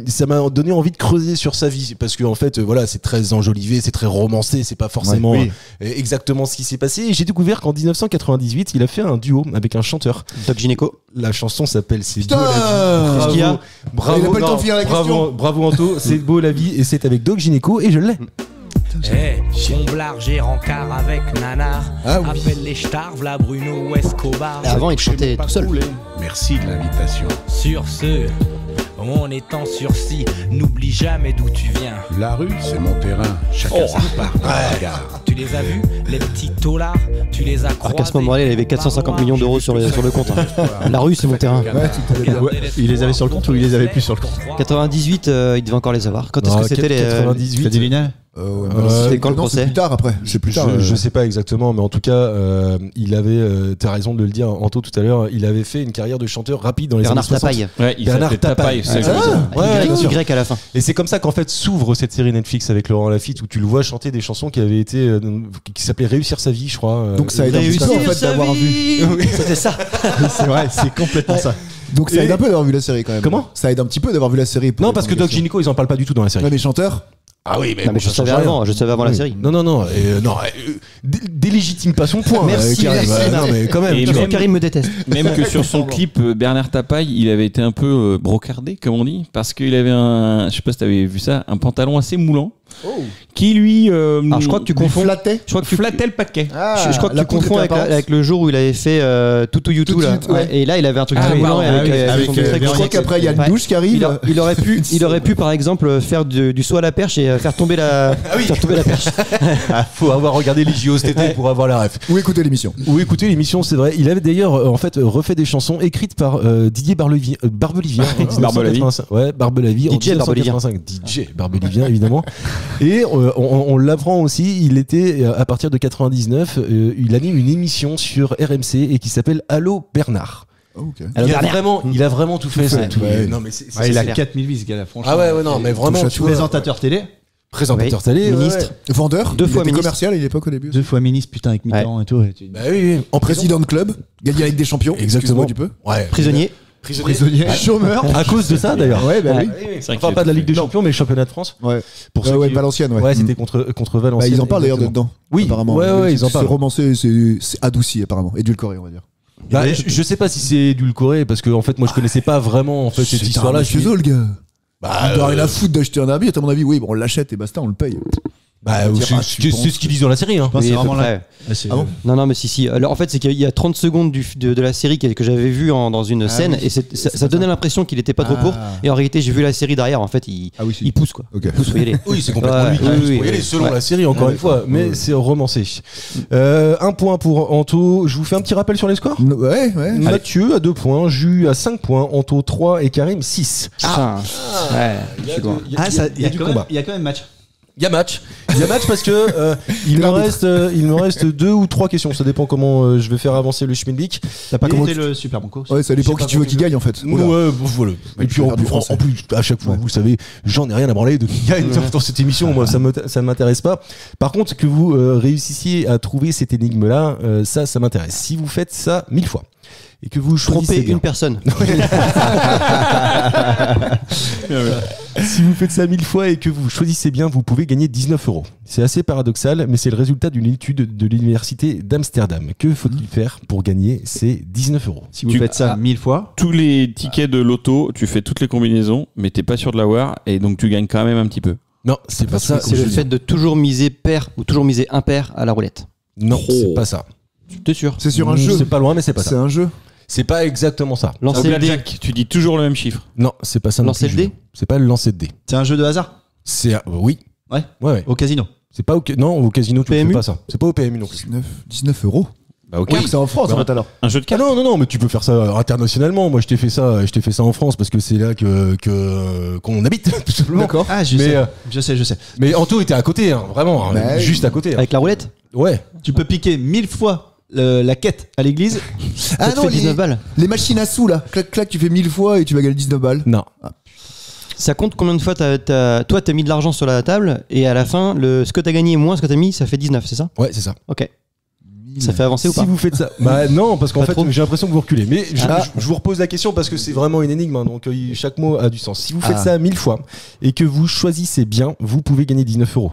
ça m'a donné envie de creuser sur sa vie parce qu'en fait, voilà, c'est très enjolivé, c'est très romancé, c'est pas forcément Ouais, exactement ce qui s'est passé. Et j'ai découvert qu'en 1998, il a fait un duo avec un chanteur. Doc Gynéco. La chanson s'appelle C'est beau Putain. la vie. Qu'est-ce qu'il y a Bravo, Il a pas le temps non, de finir la question. bravo Anto, C'est beau la vie et c'est avec Doc Gynéco et je l'ai. Comblard, j'ai rencard avec Nanar. Ah oui. Appelle les stars, v'là Bruno Escobar. Et avant, il chantait tout seul. Merci de l'invitation. Sur ce, on est en sursis. N'oublie jamais d'où tu viens. La rue, c'est mon terrain. Chacun sa part dans la bagarre. Tu les as vus, les petits taulards. Tu les as Alors croisés. qu'à ce moment-là, il avait 450 millions d'euros sur le compte. hein. La rue, c'est mon terrain. Il les avait sur le compte ou il les avait plus sur le compte 98, il devait encore les avoir. Quand est-ce Non, que c'était les 98. Freddy Lina C'était quand le non, procès c'est plus tard après. C'est plus tard. Je sais pas exactement, mais en tout cas, il avait. T'as raison de le dire, Anto, tout à l'heure. Il avait fait une carrière de chanteur rapide dans les Bernard années 60. Tapaille. Ouais, il Bernard s'appelait Tapaille, Tapaille. c'est ça que je veux dire. Ouais, bien sûr. Y à la fin. Et c'est comme ça qu'en fait s'ouvre cette série Netflix avec Laurent Lafitte où tu le vois chanter des chansons qui avaient été qui s'appelait Réussir sa vie, je crois. Donc ça aide un petit peu en fait d'avoir vu. C'était ça. C'est vrai, c'est complètement ça. Donc ça aide un peu d'avoir vu la série quand même. Comment Ça aide un petit peu d'avoir vu la série. Non, parce que Doc Gynéco, ils en parlent pas du tout dans la série. Ouais, les chanteurs. Ah oui, Non, mais je savais avant la série. Non, délégitime pas son point. Merci, Karim. merci, Non, mais quand même. Et tu vois. même- Karim me déteste. Même que sur son clip, Bernard Tapaille, il avait été un peu brocardé, comme on dit, parce qu'il avait je sais pas si t'avais vu ça, un pantalon assez moulant, qui lui. Alors je crois que tu confonds. Flattais. Je crois que tu flattait le paquet. Je crois que la tu confonds poudre avec, était apparente. avec le jour où il avait fait Toutou You Toutou là. You, ouais. Et là, il avait un truc Ah très oui, moulant pardon, avec, avec, son avec, très Je crois gros- qu'après il y a une Ouais. douche qui arrive. Il aurait pu par exemple faire du saut à la perche et faire tomber la perche. Faut avoir regardé les JO cet été pour avoir la ref. Ou écouter l'émission. Ou écouter l'émission, c'est vrai. Il avait d'ailleurs en fait refait des chansons écrites par Didier Barbelivien. En Barbelavie. 1985. Ouais, Barbelivien. en DJ Barbelivien. 1985. DJ Barbelivien, évidemment. Et on l'apprend aussi, il était à partir de 99, il anime une émission sur RMC et qui s'appelle Allô Bernard. Oh, ok. Il a vraiment tout fait. ça. fait, ouais. Non, mais c'est Il a clair. 4000 vies, ce gars-là, franchement. Ah ouais, non, mais vraiment, touche à tu tout. vois, Présentateur télé, présentateur Oui. télé, Ministre. Vendeur. Deux il fois était ministre. commercial à l'époque au début. 2 fois ministre, putain, avec Mitterrand et tout. et tu- Bah oui, en Président de club. Gagné avec des champions. Exactement. Excuse-moi du peu. Ouais. Prisonnier. Prisonnier. Chômeur. À cause de ça d'ailleurs. Ouais, bah oui. C'est vrai Enfin, qu'il pas de la est Ligue des tout Champions, mais le championnat de France. Ouais. Pour Ouais, ceux ouais, qui- Valenciennes, ouais. Ouais, c'était contre Bah, Valenciennes. ils en parlent d'ailleurs exactement. dedans. Oui, apparemment. ouais, ils en parlent. C'est romancé, c'est adouci apparemment, édulcoré on va dire. Bah, je sais pas si c'est édulcoré parce que en fait moi je connaissais pas vraiment en fait cette histoire-là. Je suis le gars. Bah, Il doit rien à foutre d'acheter un habit. À mon avis, oui, bon, on l'achète et basta, on le paye. Bah, c'est ce qu'ils disent dans la série. Hein. Non, c'est Oui, à vraiment peu là. près. C'est- Ah bon Non, mais si. Alors, en fait, c'est qu'il y a 30 secondes de la série que j'avais vue dans une scène oui. et ça donnait l'impression qu'il était pas trop court. Et en réalité, j'ai vu la série derrière. En fait, il pousse quoi. Ok. Il pousse, faut y aller. Oui, c'est complètement Ouais, lui qui oui, pousse oui, pour y aller, oui. selon Ouais. la série, encore une fois, mais c'est romancé. Un point pour Anto. Je vous fais un petit rappel sur les scores. Ouais. Mathieu à 2 points, Jus à 5 points, Anto 3 et Karim 6. Putain. Ouais, je suis loin. Ah, il y a du quand même- combat. il y a quand même match. Il y a match parce que il me reste 2 ou 3 questions. Ça dépend comment je vais faire avancer le Schmilblick. T'as pas Et- commenté le Super Banco? Ouais, ça dépend J'ai qui pas tu veux compris. qui gagne en fait. Ouais, Oula. voilà. Et puis je vais en faire du plus, français. à chaque fois, vous savez, j'en ai rien à branler de qui gagne dans cette émission. Moi, ça ne m'intéresse pas. Par contre, que vous réussissiez à trouver cette énigme-là, ça m'intéresse. Si vous faites ça 1000 fois et que vous choisissez Tromper bien. une personne. Si vous faites ça 1000 fois et que vous choisissez bien, vous pouvez gagner 19 €. C'est assez paradoxal, mais c'est le résultat d'une étude de l'université d'Amsterdam. Que faut-il faire pour gagner ces 19 €? Si vous Tu- faites ça 1000 fois, Tous les tickets de loto, tu fais toutes les combinaisons, mais t'es pas sûr de l'avoir, et donc tu gagnes quand même un petit peu. Non, c'est pas ça. C'est le fait de toujours miser pair ou toujours miser impair à la roulette. Non, c'est pas ça. T'es sûr? C'est sur un jeu. C'est pas loin, mais c'est pas C'est ça. un jeu. C'est pas exactement ça. Lancer Au le dé. blackjack, tu dis toujours le même chiffre. Non, c'est pas ça. non Lancer plus, le dé. Julien. C'est pas le lancer de dé. c'est un jeu de hasard C'est oui. Ouais. Ouais. au casino. C'est pas non, au casino tu fais PMU? pas ça. C'est pas au PMU non plus. 19 €. Bah ok. Oui, c'est en France en fait alors. Un jeu de Ah cartes. non, mais tu peux faire ça internationalement. Moi, je t'ai fait ça en France parce que c'est là qu'on habite tout simplement. D'accord. Ah, je Mais, sais. Je sais. Mais Anto était à côté, hein, vraiment, Bah oui. juste à côté. hein. Avec la roulette? Ouais. Tu peux piquer 1000 fois la quête à l'église. Ça Ah te non, fait 19 balles. les machines à sous là. Clac clac, tu fais 1000 fois et tu vas gagner 19 balles. Non. Ça compte combien de fois toi t'as mis de l'argent sur la table et à la fin ce que t'as gagné moins ce que t'as mis ça fait 19, c'est ça? Ouais, c'est ça. Ok. Ça fait avancer ou Si pas? vous faites ça, bah non, parce qu'en Pas fait, trop. j'ai l'impression que vous reculez. Mais Ah. je vous repose la question parce que c'est vraiment une énigme, hein, donc chaque mot a du sens. Si vous faites Ah. ça 1000 fois et que vous choisissez bien, vous pouvez gagner 19 €.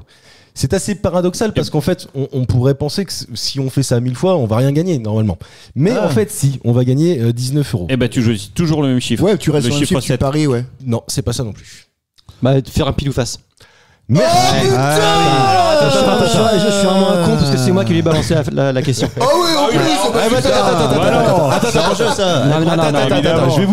C'est assez paradoxal parce qu'en fait, on pourrait penser que si on fait ça 1000 fois, on va rien gagner normalement. Mais en fait, si, on va gagner 19 €. Eh ben tu choisis toujours le même chiffre. Ouais, tu restes Le sur un chiffre chiffre, tu 7. paries, ouais. Non, c'est pas ça non plus. Bah faire un pile ou face. Merci. Attention, je suis vraiment un con parce que c'est moi qui lui ai balancé la question. Ah oui, en plus, c'est pas attends, évidemment. je vais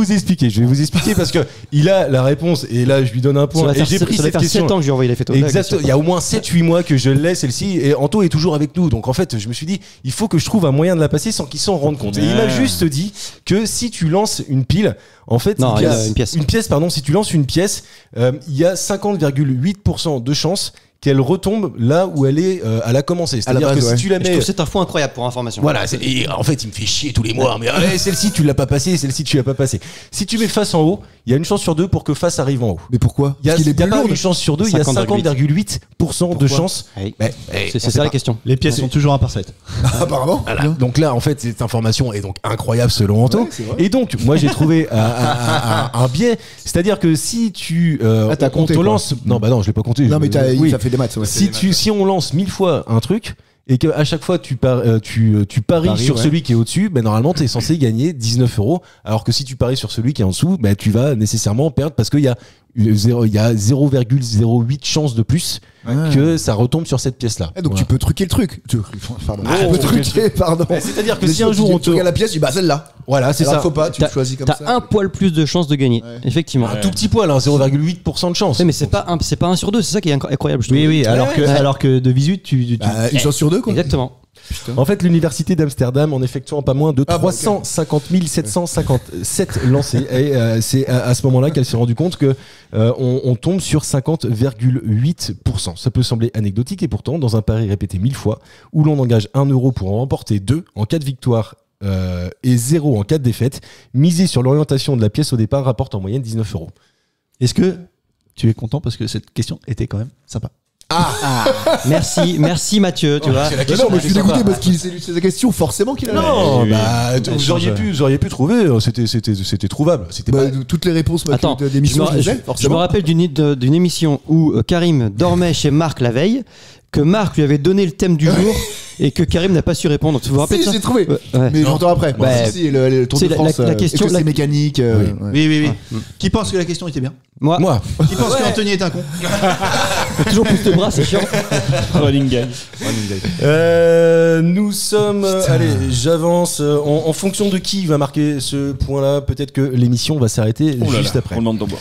vous expliquer parce que il a la réponse et là je lui donne un Ça point va et j'ai pris cette 7 question. ans que je lui ai envoyé les photos. Exactement, il y a au moins 7-8 mois que je l'ai celle-ci et Anto est toujours avec nous donc en fait je me suis dit il faut que je trouve un moyen de la passer sans qu'il s'en rende compte et il m'a juste dit que si tu lances une pile en fait Non, une une pièce. pardon, si tu lances une pièce il y a 50,8% de chance qu'elle retombe là où elle est elle a commencé, c'est-à-dire base, que ouais. si tu la Je mets trouve cette info incroyable pour information. voilà, et en fait, il me fait chier tous les mois. Mais celle-ci, tu l'as pas passée, celle-ci, tu l'as pas passée. Si tu mets face en haut, il y a une chance sur 2 pour que face arrive en haut. Mais pourquoi? Il y a, Parce qu'il est il y a plus pas lourd. une chance sur 2, il y a 50,8% de chance. Oui. Mais, C'est ça la question. Les pièces sont toujours 1 par 7. Apparemment. Voilà. Donc là, en fait, cette information est donc incroyable selon Anto. Ouais, c'est vrai. Et donc, moi, j'ai trouvé un biais. C'est-à-dire que si tu t'as on compté, te quoi. lance, non, bah non, je l'ai pas compté. Non, mais oui. ça fait des maths, ouais. Si on lance 1000 fois un truc et qu'à chaque fois tu paries sur ouais. celui qui est au-dessus, ben normalement tu es censé gagner 19 €, alors que si tu paries sur celui qui est en dessous, ben tu vas nécessairement perdre parce qu'il y a 0,08 chance de plus que ça retombe sur cette pièce-là. Eh, donc Voilà. tu peux truquer le truc. Pardon. Ah, Tu peux truquer le truquer, pardon. Ben, c'est-à-dire que Mais si un jour on tu te... regardes la pièce, tu dis bah celle-là. Voilà, c'est Alors, ça. faut pas, tu T'as- choisis comme T'as ça. un poil plus de chances de gagner, Ouais. effectivement. Un tout petit poil, hein, 0,8% de chance. Ouais, mais c'est pas 1 sur 2, c'est ça qui est incroyable, je trouve. Oui, alors que, Ouais. alors que de visu, tu Bah, une chance sur 2, quoi. Exactement. En fait, l'université d'Amsterdam, en effectuant pas moins de Ah, bah, ok. 350 757 lancés, et c'est à ce moment-là qu'elle s'est rendue compte que on tombe sur 50,8%. Ça peut sembler anecdotique, et pourtant, dans un pari répété 1000 fois, où l'on engage 1 € pour en remporter 2 en cas de victoire et 0 en cas de défaite, miser sur l'orientation de la pièce au départ rapporte en moyenne 19 €. Est-ce que tu es content parce que cette question était quand même sympa? Merci Mathieu, tu vois. C'est la Mais question, non, mais je suis mais dégoûté c'est parce qu'il s'est lu ses questions, forcément qu'il a. Non, oui, bah, vous auriez pu trouver, c'était trouvable. C'était Bah, pas... toutes les réponses Attends, d'émissions, je les ai, je me forcément. rappelle d'une émission où Karim dormait chez Marc la veille, que Marc lui avait donné le thème du jour et que Karim n'a pas su répondre. Tu vous rappelez de Si, ça? j'ai trouvé. Ouais. Mais longtemps après. Bah, Si, le Tour de c'est la- France. la question- est-ce que la- c'est mécanique. ouais. Oui. Qui pense que la question était bien? Moi. Qui pense qu'Anthony est un con. Toujours plus de bras, c'est chiant. Running gag. Nous sommes. Allez, j'avance. En fonction de qui va marquer ce point-là, peut-être que l'émission va s'arrêter juste après. Roulement de tambour.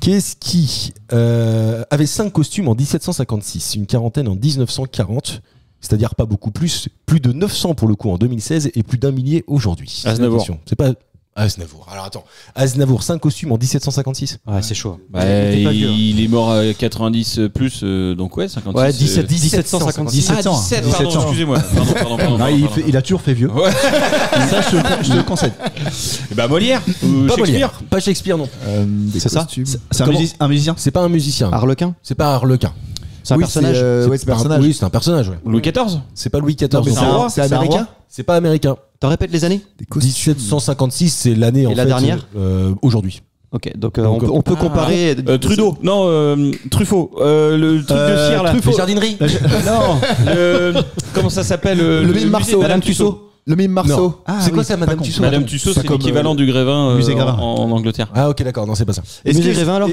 Qu'est-ce qui avait 5 costumes en 1756, une quarantaine en 1940, c'est-à-dire pas beaucoup plus de 900 pour le coup en 2016 et plus d'1 millier aujourd'hui. Aznavour. C'est pas Aznavour. Alors attends, Aznavour 5 costumes en 1756. Ouais, c'est chaud. Il est mort à 90 plus, donc ouais, 56. Ouais, 1756. 17 ans. 17, pardon, excusez-moi. Pardon. Non, il a toujours fait vieux. Ouais. Ça, je te le concède. Et bah Molière ou Pas Shakespeare. Molière, pas Shakespeare non. C'est ça. C'est un musicien. C'est pas un musicien. Harlequin. C'est pas Harlequin. C'est un personnage. C'est un personnage. Oui, c'est un personnage. Ouais. Louis XIV. C'est pas Louis XIV. Non, mais non. c'est américain. C'est pas américain. T'en répètes les années? 1756, c'est l'année en fait. la dernière aujourd'hui. Ok, donc on peut comparer. Trudeau. Non, Truffaut. Le truc de cire là. Les jardineries. Non. Comment ça s'appelle? Le mime Marceau. Madame Tussaud. Le mime Marceau. C'est quoi ça, Madame Tussaud? Madame Tussaud, c'est l'équivalent du Grévin musée Grévin. en Angleterre. Ah ok, d'accord. Non, c'est pas ça. Musée Grévin alors?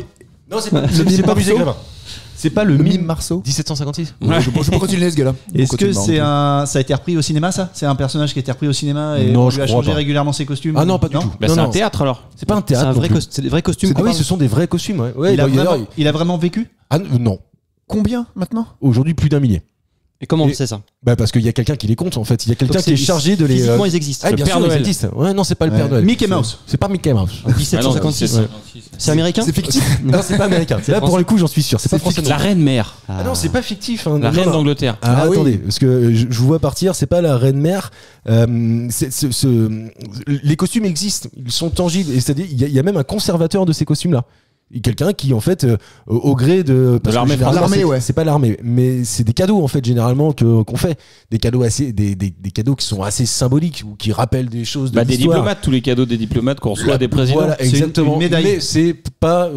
Non, c'est pas musée Grévin. C'est pas Le mime Marceau. 1756. Je peux continuer ce gars-là. Est-ce que ça a été repris au cinéma, ça? C'est un personnage qui a été repris au cinéma et Non, on je lui a crois changé pas. régulièrement ses costumes? Ah non, pas du tout. Bah, Non, c'est un non. théâtre alors. C'est pas un C'est théâtre. un non plus. c'est des vrais costumes. Ah oui, ce sont des vrais costumes. Ouais. Il a vraiment vécu? Ah non. Combien maintenant? Aujourd'hui, plus d'1 millier. Et comment on Et- sait ça? Bah parce qu'il y a quelqu'un qui les compte en fait. Il y a quelqu'un Donc qui est c'est- chargé de les. Physiquement, ils existent. Ah, Le bien Père sûr, ils Noël. existent. Ouais, non, c'est pas le Père Noël. Mickey Mouse. C'est pas Mickey Mouse. 1756. C'est américain? C'est fictif. Non, c'est pas américain. C'est Là, pour français. le coup, j'en suis sûr. C'est pas français. La reine mère. Ah non, c'est pas fictif. Hein. La Non, reine non. d'Angleterre. Ah, Ah oui. attendez, parce que je vous vois partir, c'est pas la reine mère. Les costumes existent, ils sont tangibles. Et c'est-à-dire, il y a même un conservateur de ces costumes-là. Et quelqu'un qui, en fait, au gré de. Parce que l'armée généralement, française. c'est- L'armée, ouais. C'est pas l'armée, mais c'est des cadeaux, en fait, généralement, qu'on fait. Des cadeaux des cadeaux qui sont assez symboliques ou qui rappellent des choses de Bah, des l'histoire. diplomates, tous les cadeaux des diplomates qu'on reçoit des présidents. Voilà, C'est une exactement. médaille. Mais c'est pas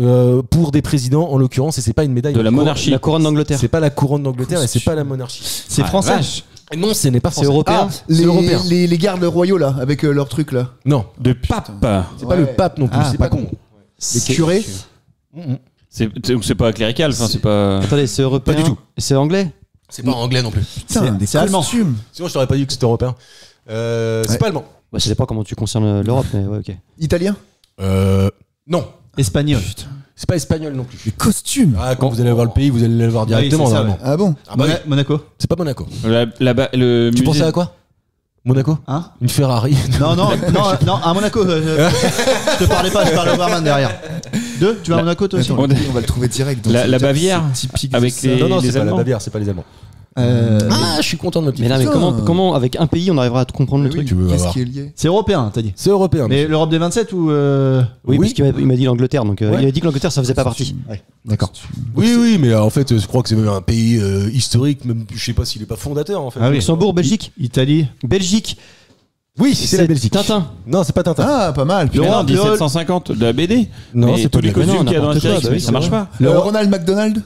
pour des présidents, en l'occurrence, et c'est pas une médaille De la monarchie. La couronne d'Angleterre. C'est pas la couronne d'Angleterre et c'est pas la monarchie. C'est Ah, français. vache. Et non, ce n'est pas français. C'est européen. C'est européen. Les gardes royaux là, avec leurs trucs là. Non, De pape. c'est pas le pape non plus. Ah, c'est pas pas con. Les curés. C'est pas clérical, enfin c'est pas. Attendez, c'est européen. Pas du tout. C'est anglais? C'est pas anglais non plus. Putain, des allemand. costumes. Sinon, je t'aurais pas dit que c'était européen. C'est pas allemand. Bah, ça dépend comment tu concernes l'Europe, mais ouais, ok. Italien. Non, Espagnol. c'est pas espagnol non plus. Les costumes. Ah, quand vous allez voir le pays, vous allez le voir directement. c'est ça, normalement. Ah bon? Ah bah oui. Monaco. C'est pas Monaco. Là-bas, le Tu musée- pensais à quoi? Monaco? Hein? Une Ferrari. Non, à Monaco. Je te parlais pas, je parlais au barman derrière. Deux? Tu vas à Monaco toi aussi? Attends, on va le trouver direct. donc La c'est Bavière, typique avec de ça. les- Non, c'est pas la Allemands. Bavière, c'est pas les Allemands. Ah, Je suis content de ma petite. Mais non, mais Putain. comment avec un pays on arrivera à tout comprendre le oui, truc? Tu veux Qu'est-ce avoir. qui est lié? C'est européen, t'as dit. C'est européen. Mais l'Europe des 27 ou Oui, Oui. parce qu'il m'a dit l'Angleterre, donc Ouais. il a dit que l'Angleterre ça faisait pas partie. D'accord. Oui, mais en fait, je crois que c'est même un pays historique, même je sais pas s'il est pas fondateur en fait. Ah oui. Luxembourg, Belgique, Italie. Belgique. Oui, c'est la Belgique. Tintin. Non, c'est pas Tintin. Ah, pas mal. Mais putain. non, 1750 de la BD. Non, Mais c'est tous pas les de la BD. costumes qu'il y a dans n'importe quoi, Astérix, bah mais oui, ça c'est marche vrai. pas. Ronald McDonald.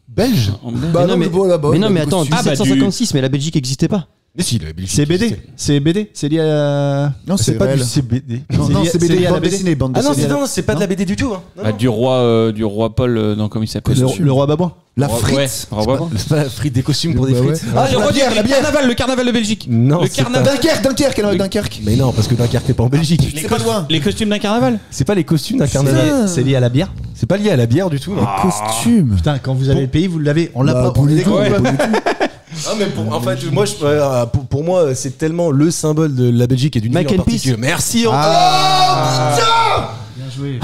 Belge. Bah non, non, mais- mais bon là-bas. Mais non, mais le attends, costume. Ah, bah, 1756, mais la Belgique n'existait pas. Mais si, la Belgique. C'est BD. existait. C'est BD. C'est lié à. Non, C'est pas réel. du CBD. Non, c'est non, lié- c'est c'est lié BD, à la bande BD. dessinée, bande Ah non, dessinée. c'est pas de la BD du tout. Hein. Non, Ah, non. du roi Paul, non, comment il s'appelle Le roi Babouin. La Ouais, frite. roi Babouin. C'est pas la frite des costumes pour des Bah ouais. frites. Ah, le La roi bière, la bière. le carnaval de Belgique. Non, le c'est carnaval. Dunkerque. Mais non, parce que Dunkerque n'est pas en Belgique. C'est pas loin. Les costumes d'un carnaval. C'est pas les costumes d'un Putain. carnaval. C'est lié à la bière. C'est pas lié à la bière du tout. Non. Costume. Putain, quand vous avez le pays, vous l'avez. On l'a Bah, pas. pour On les est coups, con, ouais. quoi. Ah, mais en fait, moi, pour moi, c'est tellement le symbole de la Belgique et d'une ville Mac en and Peace. particulier. Merci. Bien joué.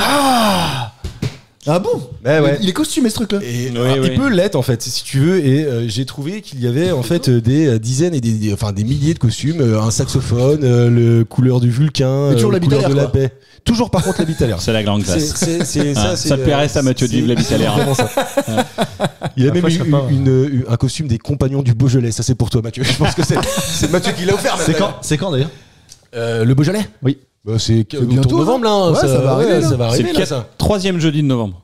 Ah bon? Bah ouais. Il est costumé ce truc-là. Et Oui, il oui. peut l'être en fait si tu veux et j'ai trouvé qu'il y avait en fait des dizaines et des milliers de costumes, un saxophone, le couleur du Vulcain, Mais toujours la bite à couleur de l'air, la quoi. paix. Toujours par contre la bite à l'air. C'est la grande classe. Ça plairait ça, Mathieu, de vivre la bite à l'air. vraiment ça. Il a même fois, je eu serais pas- un costume des compagnons du Beaujolais. Ça c'est pour toi Mathieu. Je pense que c'est Mathieu qui l'a offert. même, C'est quand d'ailleurs? Le Beaujolais. Oui. Bah, c'est bientôt, autour de novembre là. Ouais, ça va arriver, là. Ça va C'est arriver le là ça. 3e jeudi de novembre.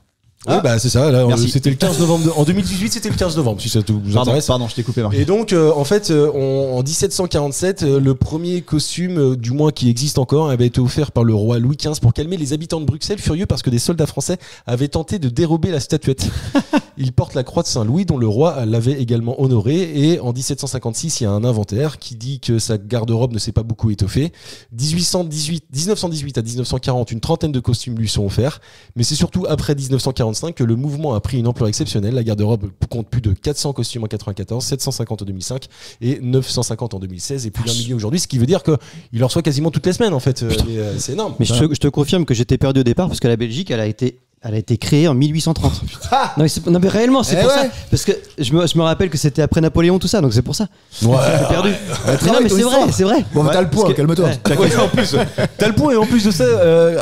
Oui, bah c'est ça. Là, Merci. c'était le 15 novembre. En 2018, c'était le 15 novembre, si ça vous intéresse. Pardon, je t'ai coupé, Marc. Et donc, en fait, en 1747, le premier costume, du moins qui existe encore, avait été offert par le roi Louis XV pour calmer les habitants de Bruxelles, furieux parce que des soldats français avaient tenté de dérober la statuette. Il porte la croix de Saint-Louis, dont le roi l'avait également honoré. Et en 1756, il y a un inventaire qui dit que sa garde-robe ne s'est pas beaucoup étoffée. 1918 à 1940, une trentaine de costumes lui sont offerts. Mais c'est surtout après 1945 que le mouvement a pris une ampleur exceptionnelle. La garde-robe compte plus de 400 costumes en 94, 750 en 2005 et 950 en 2016 et plus d'un millier aujourd'hui, ce qui veut dire qu'il en reçoit quasiment toutes les semaines en fait. C'est énorme. Mais je te confirme que j'étais perdu au départ parce que la Belgique, elle a été créée en 1830. Non mais réellement, c'est pour ça. Parce que je me rappelle que c'était après Napoléon, tout ça, donc c'est pour ça. Ouais. J'étais perdu. Non mais c'est vrai. Bon, t'as le point, calme-toi. En plus, t'as le point et en plus de ça,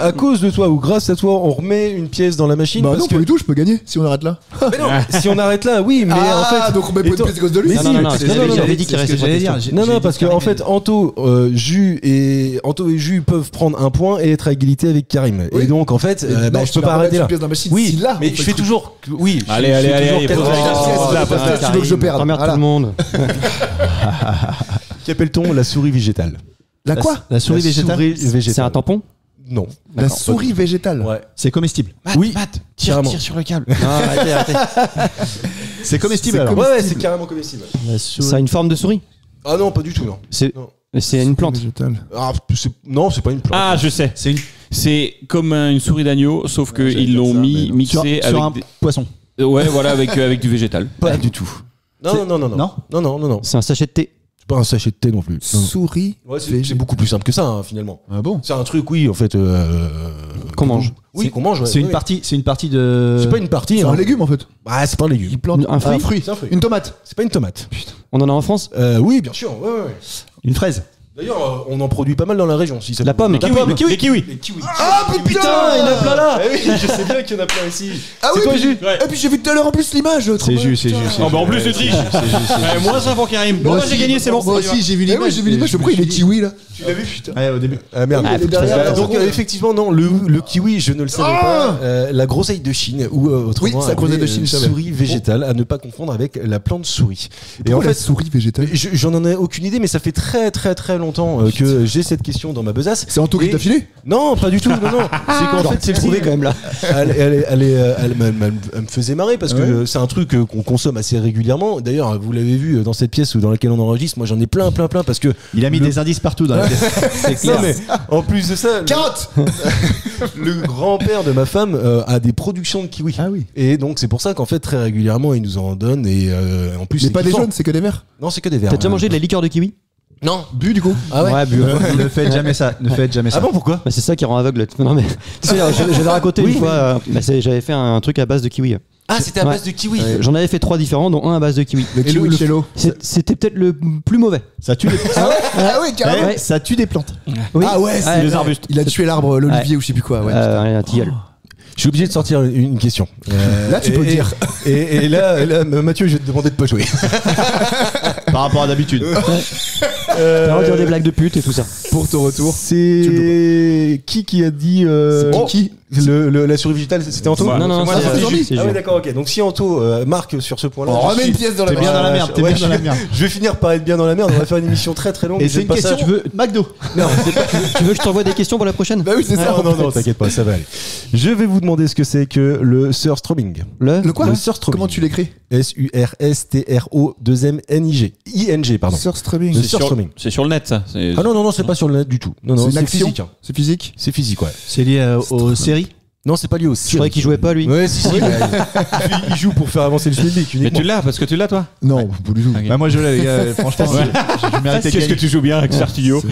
à cause de toi ou grâce à toi, on remet une pièce dans la machine. Bah parce non, que... pas du tout, je peux gagner si on arrête là. Mais non, si on arrête là, oui, mais en fait. Donc on met pas une pièce de gosse de lui. Mais Non, si, j'avais dit qu'il restait trois questions. Non, parce que en fait, Anto, Jus et Jus peuvent prendre un point et être à égalité avec Karim. Oui. Et donc en fait, je peux pas arrêter là. Oui, là, mais je fais toujours. Oui, Allez, pose la question. Tu veux que je perde. T'emmerdes tout le monde. Qu'appelle-t-on la souris végétale? La quoi? La souris végétale. C'est un tampon? Non. La souris végétale. Ouais. C'est comestible. Oui, Tire sur le câble. Non, arrêtez. C'est comestible C'est alors. Ouais, c'est carrément comestible. Ça a une forme de souris? Ah non, pas du tout, non. C'est une plante. Ah, non, c'est pas une plante. Ah, je sais. C'est comme une souris d'agneau, sauf qu'ils l'ont mixé Sur un avec. poisson. Ouais, voilà, avec du végétal. Pas du tout. Non. C'est un sachet de thé. C'est pas un sachet de thé non plus. Souris. Ouais, c'est beaucoup plus simple que ça, hein, finalement. Ah bon? C'est un truc, oui, en fait. Qu'on mange. Oui, qu'on mange. Ouais, C'est une ouais. partie de. C'est pas une partie. C'est hein. un légume en fait. Bah, c'est pas un légume. Il plante Un fruit. C'est un fruit. Une tomate. C'est pas une tomate. On en a en France? Oui, bien sûr. Ouais. Une fraise. D'ailleurs, on en produit pas mal dans la région. Si ça La pomme. Les kiwis. Les kiwis. Ah putain, il y en a plein là. Oui, je sais bien qu'il y en a plein ici. Ah C'est oui, toi, puis- Jus. Et puis j'ai vu tout à l'heure en plus l'image. C'est juste. Oh, bah en plus, tu triches. Moins ça pour Karim. Bon, moi j'ai gagné, c'est bon. Moi aussi j'ai vu l'image. J'ai vu l'image. Pourquoi il est kiwi là? Tu l'as vu, putain. Ouais, au début. Ah merde. Ah, Il est derrière. Donc effectivement non, le kiwi je ne le savais pas. La groseille de Chine ou autrement Oui, c'est la groseille de Chine, je savais. souris végétale à ne pas confondre avec la plante souris. Et en la fait souris végétale. j'en ai aucune idée mais ça fait très longtemps que j'ai cette question dans ma besace. C'est Anto qui Et- t'a filé? Non, pas du tout. Non. C'est qu'en fait c'est trouvé quand même là. Elle me faisait marrer parce que c'est un truc qu'on consomme assez régulièrement. D'ailleurs, vous l'avez vu dans cette pièce dans laquelle on enregistre. Moi, j'en ai plein parce que Il a mis des indices partout dans la pièce. C'est clair. non, mais en plus de ça, Carotte. le grand-père de ma femme a des productions de kiwis. Ah oui. Et donc c'est pour ça qu'en fait très régulièrement il nous en donne et en plus Mais c'est pas des kiffant. jaunes, c'est que des verts. Non, c'est que des verts. T'as déjà mangé de la liqueur de kiwi? Non. Bu du coup. Ah ouais. bu. Ne faites jamais ça. Ne faites jamais Ah ça. bon, pourquoi? Bah, c'est ça qui rend aveugle. Non mais tu sais, j'avais raconté une fois. J'avais fait un truc à base de kiwi. Ah, c'était à base de kiwi. J'en avais fait 3 différents, dont un à base de kiwi. Le kiwi cello. C'était peut-être le plus mauvais. Ça tue des plantes. Ah ouais, carrément. Ouais. Ça tue des plantes. Oui. Ah ouais, c'est les arbustes. Il a tué l'arbre, l'olivier ou je sais plus quoi. Ouais. Un tilleul. Je suis obligé de sortir une question. Là, tu peux le dire. Et là, Mathieu, je vais te demander de pas jouer. Par rapport à d'habitude. T'as dire des blagues de pute et tout ça. Pour ton retour. C'est qui a dit qui la souris végétale, c'était Anto? Moi. Non, Moi, c'est c'est c'est Ah oui, Jules. d'accord, ok. Donc si Anto marque sur ce point-là, On remet une pièce dans la T'es bien dans la merde. T'es Ouais, bien dans la merde. je vais finir par être bien dans la merde. On va faire une émission très longue. Et c'est J'aime une pas ça. question. Tu veux McDo? Non, Tu veux que je t'envoie des questions pour la prochaine? Bah oui, c'est ça. non, t'inquiète pas, ça va aller. Je vais vous demander ce que c'est que le surströmming. Le quoi? Le surströmming. Comment tu l'écris? SURSTRO2MNIG. ING, pardon. Surströmming. Le surströmming. C'est sur le net, ça. Ah non, c'est pas sur le net du tout. Non, C'est une c'est action. physique. Hein. C'est physique. C'est physique, ouais. C'est lié aux séries. Non, c'est pas lié au Je croyais qu'il jouait pas lui. Ouais, si. Il joue pour faire avancer le SMIC Mais uniquement. tu l'as, parce que tu l'as, toi. Non, pas du tout. Bah moi je l'ai les gars. Franchement, je méritais Qu'est-ce que tu joues bien avec Star Studio?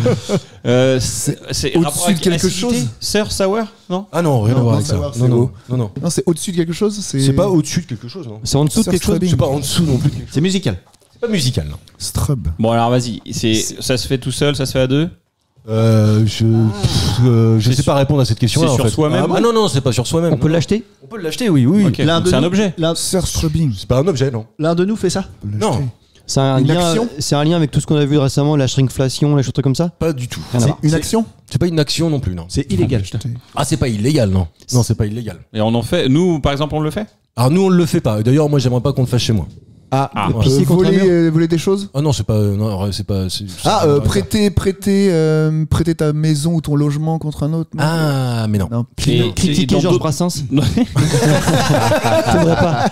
C'est au-dessus rapport avec de quelque acidité. chose. Sir Sour, non? Ah non, rien à Non, voir non, avec ça. savoir, c'est Non. haut. Non. Non, c'est au-dessus de quelque chose. C'est pas au-dessus de quelque chose, non. C'est en dessous de quelque chose. Surströmming. C'est pas en dessous non plus de quelque chose. C'est musical. C'est pas musical, non. Strub. Bon, alors vas-y. Ça se fait tout seul, ça se fait à deux? Je sais pas répondre à cette question-là. C'est en sur fait. soi-même? Ah non, c'est pas sur soi-même. On peut non. l'acheter? On peut l'acheter, oui. Ok. L'un Donc de c'est un nous- objet. L'un Surströmming. C'est pas un objet, non. l'un de nous fait ça. Non. C'est un lien avec tout ce qu'on a vu récemment, la shrinkflation, les choses comme ça. Pas du tout. Rien à voir. Une action? C'est pas une action non plus, non. C'est illégal. Ah, c'est pas illégal, non. Non, c'est pas illégal. Et on en fait. Nous, par exemple, on le fait. Alors nous, on le fait pas. D'ailleurs, moi, j'aimerais pas qu'on le fasse chez moi. Pisser contre un mur. Voler des choses? Ah non, c'est pas. Non, c'est pas. Prêter ta maison ou ton logement contre un autre. Non. Ah, mais non. Non. Et Critiquer dans Georges d'autres- Brassens. T'aimerais pas.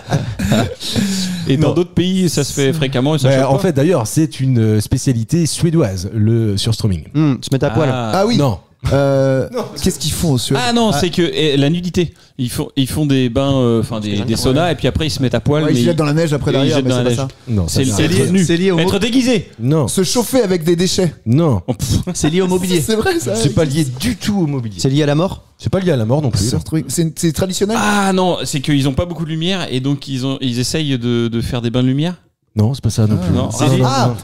Et dans d'autres pays, ça se fait fréquemment. Et ça choque En pas. fait, d'ailleurs, c'est une spécialité suédoise, le surstroming. Se mettre à poil. Ah oui. Non. Qu'est-ce qu'ils font au Suède? Ah non, c'est que la nudité. Ils font des bains, enfin des saunas, et puis après ils se mettent à poil. Ouais, mais ils se jettent dans la neige après et ils derrière, jettent mais dans c'est la pas neige. ça. Non, C'est ça, être nu. C'est lié au Être déguisé. Non. Se chauffer avec des déchets. Non. C'est lié au mobilier. C'est vrai ça. C'est pas lié du tout au mobilier. C'est lié à la mort. C'est pas lié à la mort non plus. C'est traditionnel. Ah non, c'est qu'ils ont pas beaucoup de lumière et donc ils essayent de faire des bains de lumière. Non, c'est pas ça non plus. non.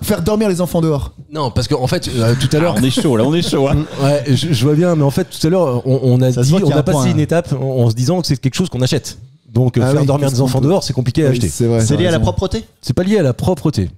Faire dormir les enfants dehors. Non, parce qu'en fait, tout à l'heure. On est chaud là, on est chaud. Hein. Ouais, je vois bien, mais en fait, tout à l'heure, on a Ça se voit qu'il y a on a un point, passé hein. une étape en se disant que c'est quelque chose qu'on achète. Donc, Ah faire oui, dormir parce des enfants qu'on peut- dehors, c'est compliqué à Oui, acheter. c'est vrai. C'est t'as lié à la raison. propreté. C'est pas lié à la propreté.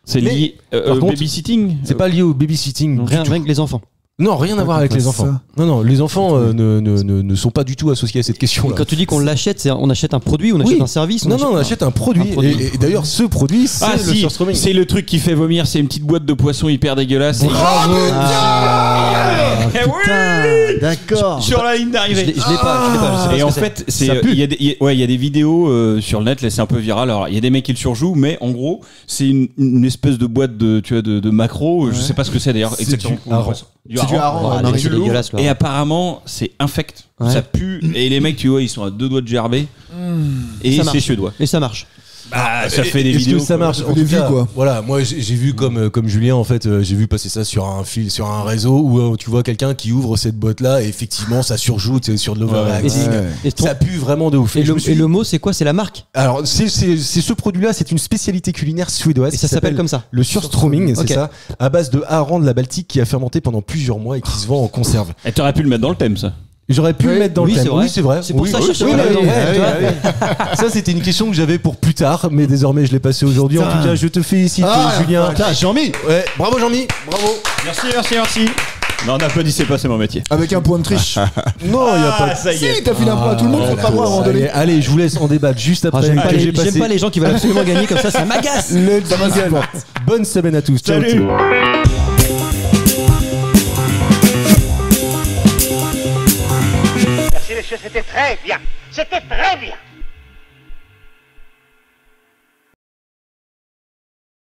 C'est lié par au contre, babysitting. C'est pas lié au babysitting. Rien avec les enfants. Non, rien à voir avec les pas enfants. ça. Non, les enfants ne sont pas du tout associés à cette Et question-là. quand tu dis qu'on l'achète, on achète un produit, on achète un service. Non, on achète un produit. Et d'ailleurs, ce produit, c'est Ah le si, surstroming. c'est le truc qui fait vomir, c'est une petite boîte de poisson hyper dégueulasse. Putain, d'accord. Sur la ligne Je d'arrivée. l'ai pas. Je sais pas Et ce en que c'est. fait, Ça pue. il y a des vidéos sur le net, là c'est un peu viral. Alors il y a des mecs qui le surjouent, mais en gros c'est une espèce de boîte de macro. Je sais pas ce que c'est d'ailleurs C'est exactement. du hareng. C'est du hareng. Ah, non, c'est tu l'ouvres, dégueulasse, là. et apparemment c'est infect, Ouais. ça pue et les mecs tu vois ils sont à 2 doigts de gerber et Ça c'est marche. suédois. Et ça marche. Bah, ça fait des Est-ce vidéos. que ça marche? En Des tout vues, cas, quoi. voilà, moi j'ai vu comme Julien en fait, j'ai vu passer ça sur un fil, sur un réseau où tu vois quelqu'un qui ouvre cette boîte là et effectivement ça surjoue, c'est sur de l'overreacting. Ouais. Et ton- Ça pue vraiment de ouf. Et je me suis le dit- mot, c'est quoi? C'est la marque. Alors c'est ce produit-là, c'est une spécialité culinaire suédoise. Et ça qui s'appelle comme ça. Le surstroming, c'est Ok. ça, à base de hareng de la Baltique qui a fermenté pendant plusieurs mois et qui se vend en conserve. Et t'aurais pu le mettre dans le thème ça. J'aurais pu le mettre dans Oui, le thème. c'est vrai. Oui, c'est vrai. C'est pour Oui, ça que oui, je cherchais oui, pas oui, là-dedans. oui. Ça, c'était une question que j'avais pour plus tard, mais désormais je l'ai passée aujourd'hui. En tout cas, je te félicite, Julien. Putain, Jean-Mi. Ouais, bravo Jean-Mi, bravo. Merci. Non, n'applaudissez pas, c'est mon métier. Avec un point de triche. Non, il y a pas. ça y est. Si, t'as filé un point à tout le monde contre moi à un moment donné. Allez, je vous laisse en débattre juste Ah, après. j'aime pas, que j'ai j'aime pas les gens qui veulent absolument gagner comme ça m'agace. le jingle. Bonne semaine à tous. Ciao. Salut. Merci messieurs, c'était très bien. C'était très bien.